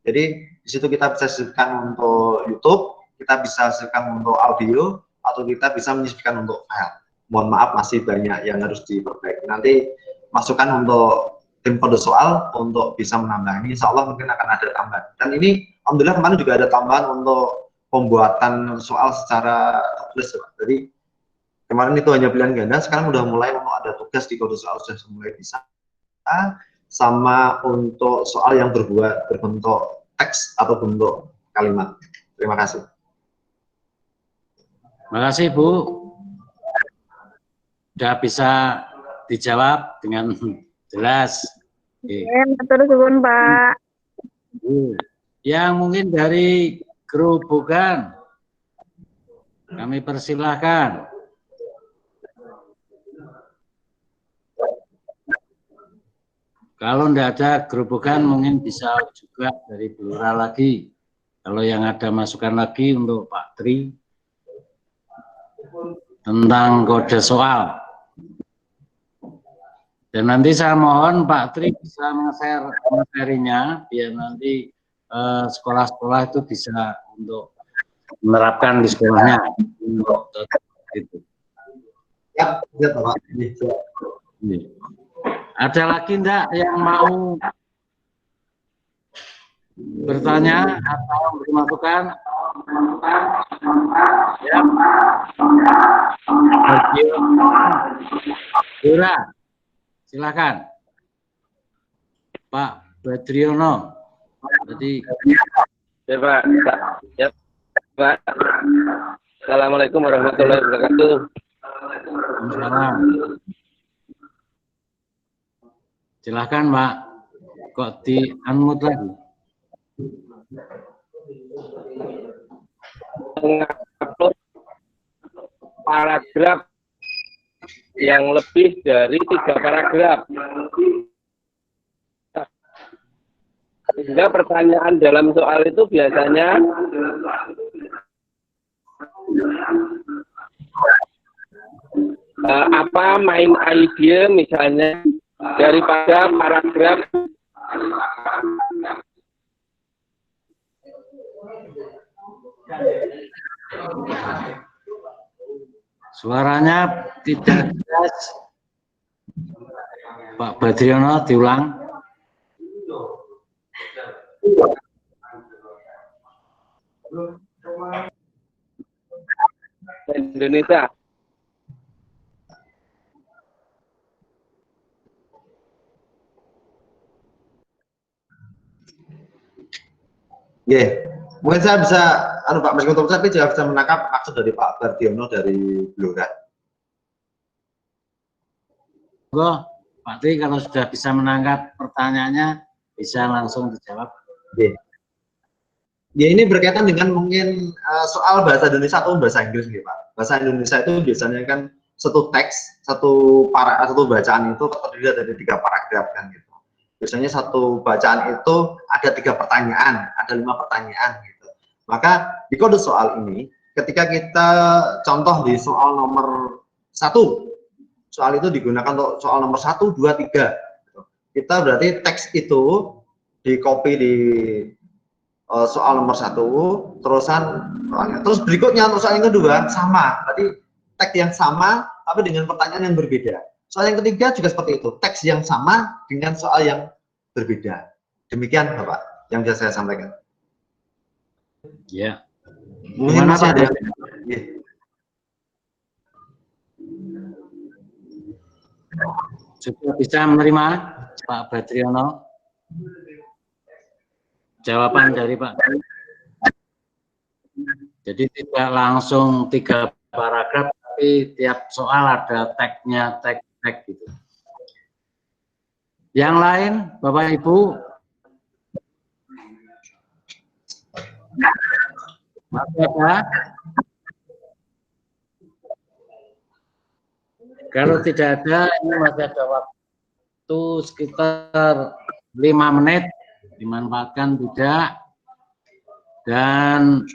[SPEAKER 2] Jadi di situ kita bisa sisipkan untuk YouTube, kita bisa sisipkan untuk audio, atau kita bisa menyisipkan untuk file. Mohon maaf masih banyak yang harus diperbaiki. Nanti masukkan untuk tim kode soal untuk bisa menambah ini. Insya Allah mungkin akan ada tambahan. Dan ini alhamdulillah kemarin juga ada tambahan untuk pembuatan soal secara tulis. Jadi kemarin itu hanya pilihan ganda, sekarang udah mulai mau ada tugas di kode soal sudah mulai bisa. Sama untuk soal yang berbentuk teks atau bentuk kalimat. Terima kasih.
[SPEAKER 1] Terima kasih, Bu. Sudah bisa dijawab dengan jelas.
[SPEAKER 11] Matur suwun, Pak.
[SPEAKER 1] Yang mungkin dari Gerobokan, kami persilahkan. Kalau tidak ada Gerobokan, mungkin bisa juga dari Blora lagi. Kalau yang ada masukan lagi untuk Pak Tri tentang kode soal. Dan nanti saya mohon Pak Tri bisa men-share materinya biar nanti sekolah-sekolah itu bisa untuk menerapkan di sekolahnya. Gitu.
[SPEAKER 2] Ya, Pak.
[SPEAKER 1] Ada lagi enggak yang mau bertanya atau memberi masukan? Ya. Dura, silakan. Pak Badriono. Jadi,
[SPEAKER 9] ya Pak. Ya Pak. Assalamualaikum warahmatullahi wabarakatuh.
[SPEAKER 1] Waalaikumsalam. Silakan Pak. Kok di unmute lagi?
[SPEAKER 9] Mengupload paragraf yang lebih dari 3 paragraf. Sehingga pertanyaan dalam soal itu biasanya apa main idea misalnya daripada paragraf
[SPEAKER 1] Suaranya tidak jelas. Pak Badriono diulang.
[SPEAKER 9] Indonesia.
[SPEAKER 2] Mungkin saya bisa, Pak, meskipun tapi juga bisa menangkap maksud dari Pak Badriono dari Blora.
[SPEAKER 1] Pak Tri, kalau sudah bisa menangkap pertanyaannya, bisa langsung dijawab.
[SPEAKER 2] Ya, ini berkaitan dengan mungkin soal bahasa Indonesia atau bahasa Inggris, gitu, Pak. Bahasa Indonesia itu biasanya kan satu teks, satu bacaan itu terdiri dari 3 paragraf kan gitu. Biasanya satu bacaan itu ada 3 pertanyaan, ada 5 pertanyaan gitu. Maka di kode soal ini, ketika kita contoh di soal nomor 1, soal itu digunakan untuk soal nomor 1, 2, 3. Kita berarti teks itu di copy di soal nomor 1, terus berikutnya untuk soal yang kedua sama, berarti teks yang sama tapi dengan pertanyaan yang berbeda. Soal yang ketiga juga seperti itu, teks yang sama dengan soal yang berbeda. Demikian Bapak yang bisa saya sampaikan.
[SPEAKER 1] Ya.
[SPEAKER 2] Mungkin masih ada.
[SPEAKER 1] Sudah bisa menerima Pak Badriono? jawaban dari Pak. Jadi tidak langsung 3 paragraf, tapi tiap soal ada tag-nya, tag gitu. Yang lain, Bapak Ibu? Masih ada? Kalau tidak ada, ini masih ada waktu sekitar 5 menit, dimanfaatkan tidak. Dan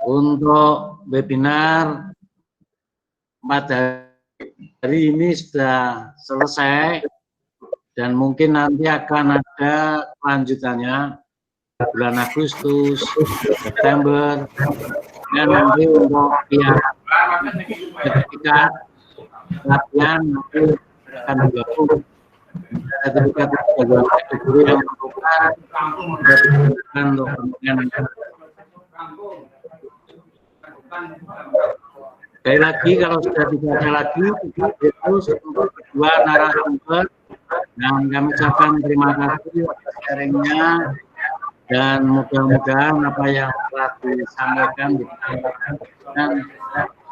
[SPEAKER 1] untuk webinar pada hari ini sudah selesai, dan mungkin nanti akan ada kelanjutannya bulan Agustus, September, dan nanti untuk pihak sertifikat latihan nanti akan digabung sertifikat guru yang merupakan untuk kemudian. Sekali lagi, kalau sudah tidak ada lagi, itu untuk kedua narasumber, dan kami ucapkan terima kasih atas sharingnya, dan mudah-mudahan apa yang telah disampaikan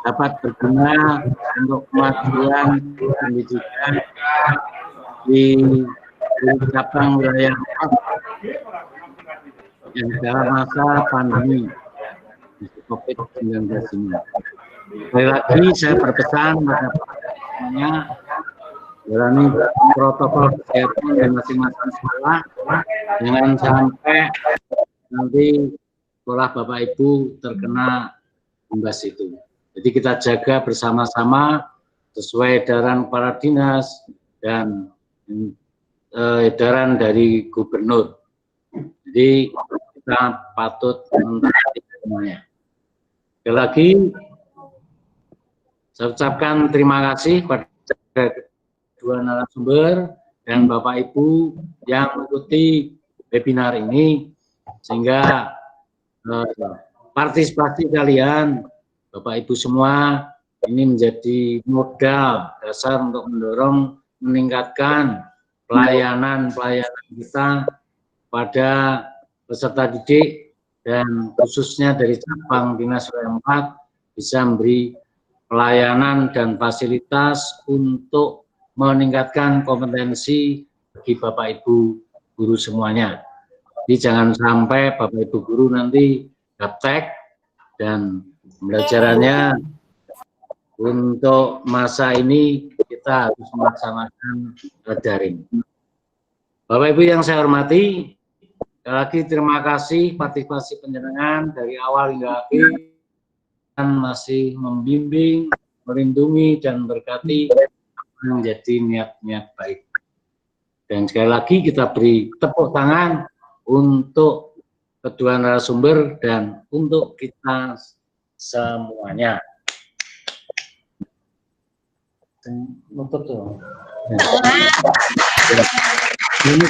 [SPEAKER 1] dapat berguna untuk kemajuan pendidikan di cabang wilayah yang dalam masa pandemi COVID-19 ini. Sekali lagi saya berpesan kepada semuanya, jalani protokol kesehatan di masing-masing sekolah, jangan sampai nanti sekolah Bapak Ibu terkena imbas itu. Jadi kita jaga bersama-sama sesuai edaran kepala dinas dan edaran dari gubernur. Jadi kita patut mentaati semuanya. Sekali lagi saya ucapkan terima kasih pada kedua narasumber dan Bapak Ibu yang mengikuti webinar ini, sehingga partisipasi kalian Bapak Ibu semua ini menjadi modal dasar untuk mendorong meningkatkan pelayanan kita pada peserta didik, dan khususnya dari cabang Dinas Wilayah 4 bisa memberi pelayanan dan fasilitas untuk meningkatkan kompetensi bagi Bapak Ibu guru semuanya. Jadi jangan sampai Bapak Ibu guru nanti gaptek dan pembelajarannya untuk masa ini kita harus melaksanakan daring. Bapak Ibu yang saya hormati, sekali lagi terima kasih partisipasi penjenengan dari awal hingga akhir, dan masih membimbing, melindungi, dan berkati menjadi niat-niat baik. Dan sekali lagi kita beri tepuk tangan untuk kedua narasumber dan untuk kita semuanya. Nutup tuh. Ini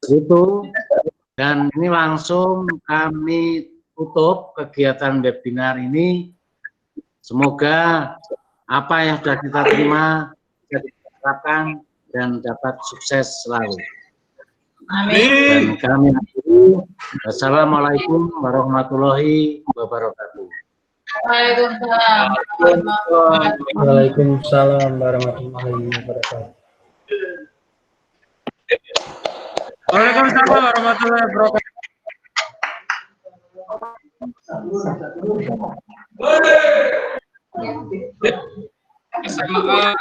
[SPEAKER 1] itu, dan ini langsung kami tutup kegiatan webinar ini. Semoga apa yang sudah kita terima bisa diterapkan dan dapat sukses selalu. Amin. Dan kami akhiri. Wassalamualaikum warahmatullahi wabarakatuh.
[SPEAKER 12] Waalaikumsalam warahmatullahi wabarakatuh.
[SPEAKER 8] Waalaikumsalam warahmatullahi wabarakatuh.
[SPEAKER 7] SMA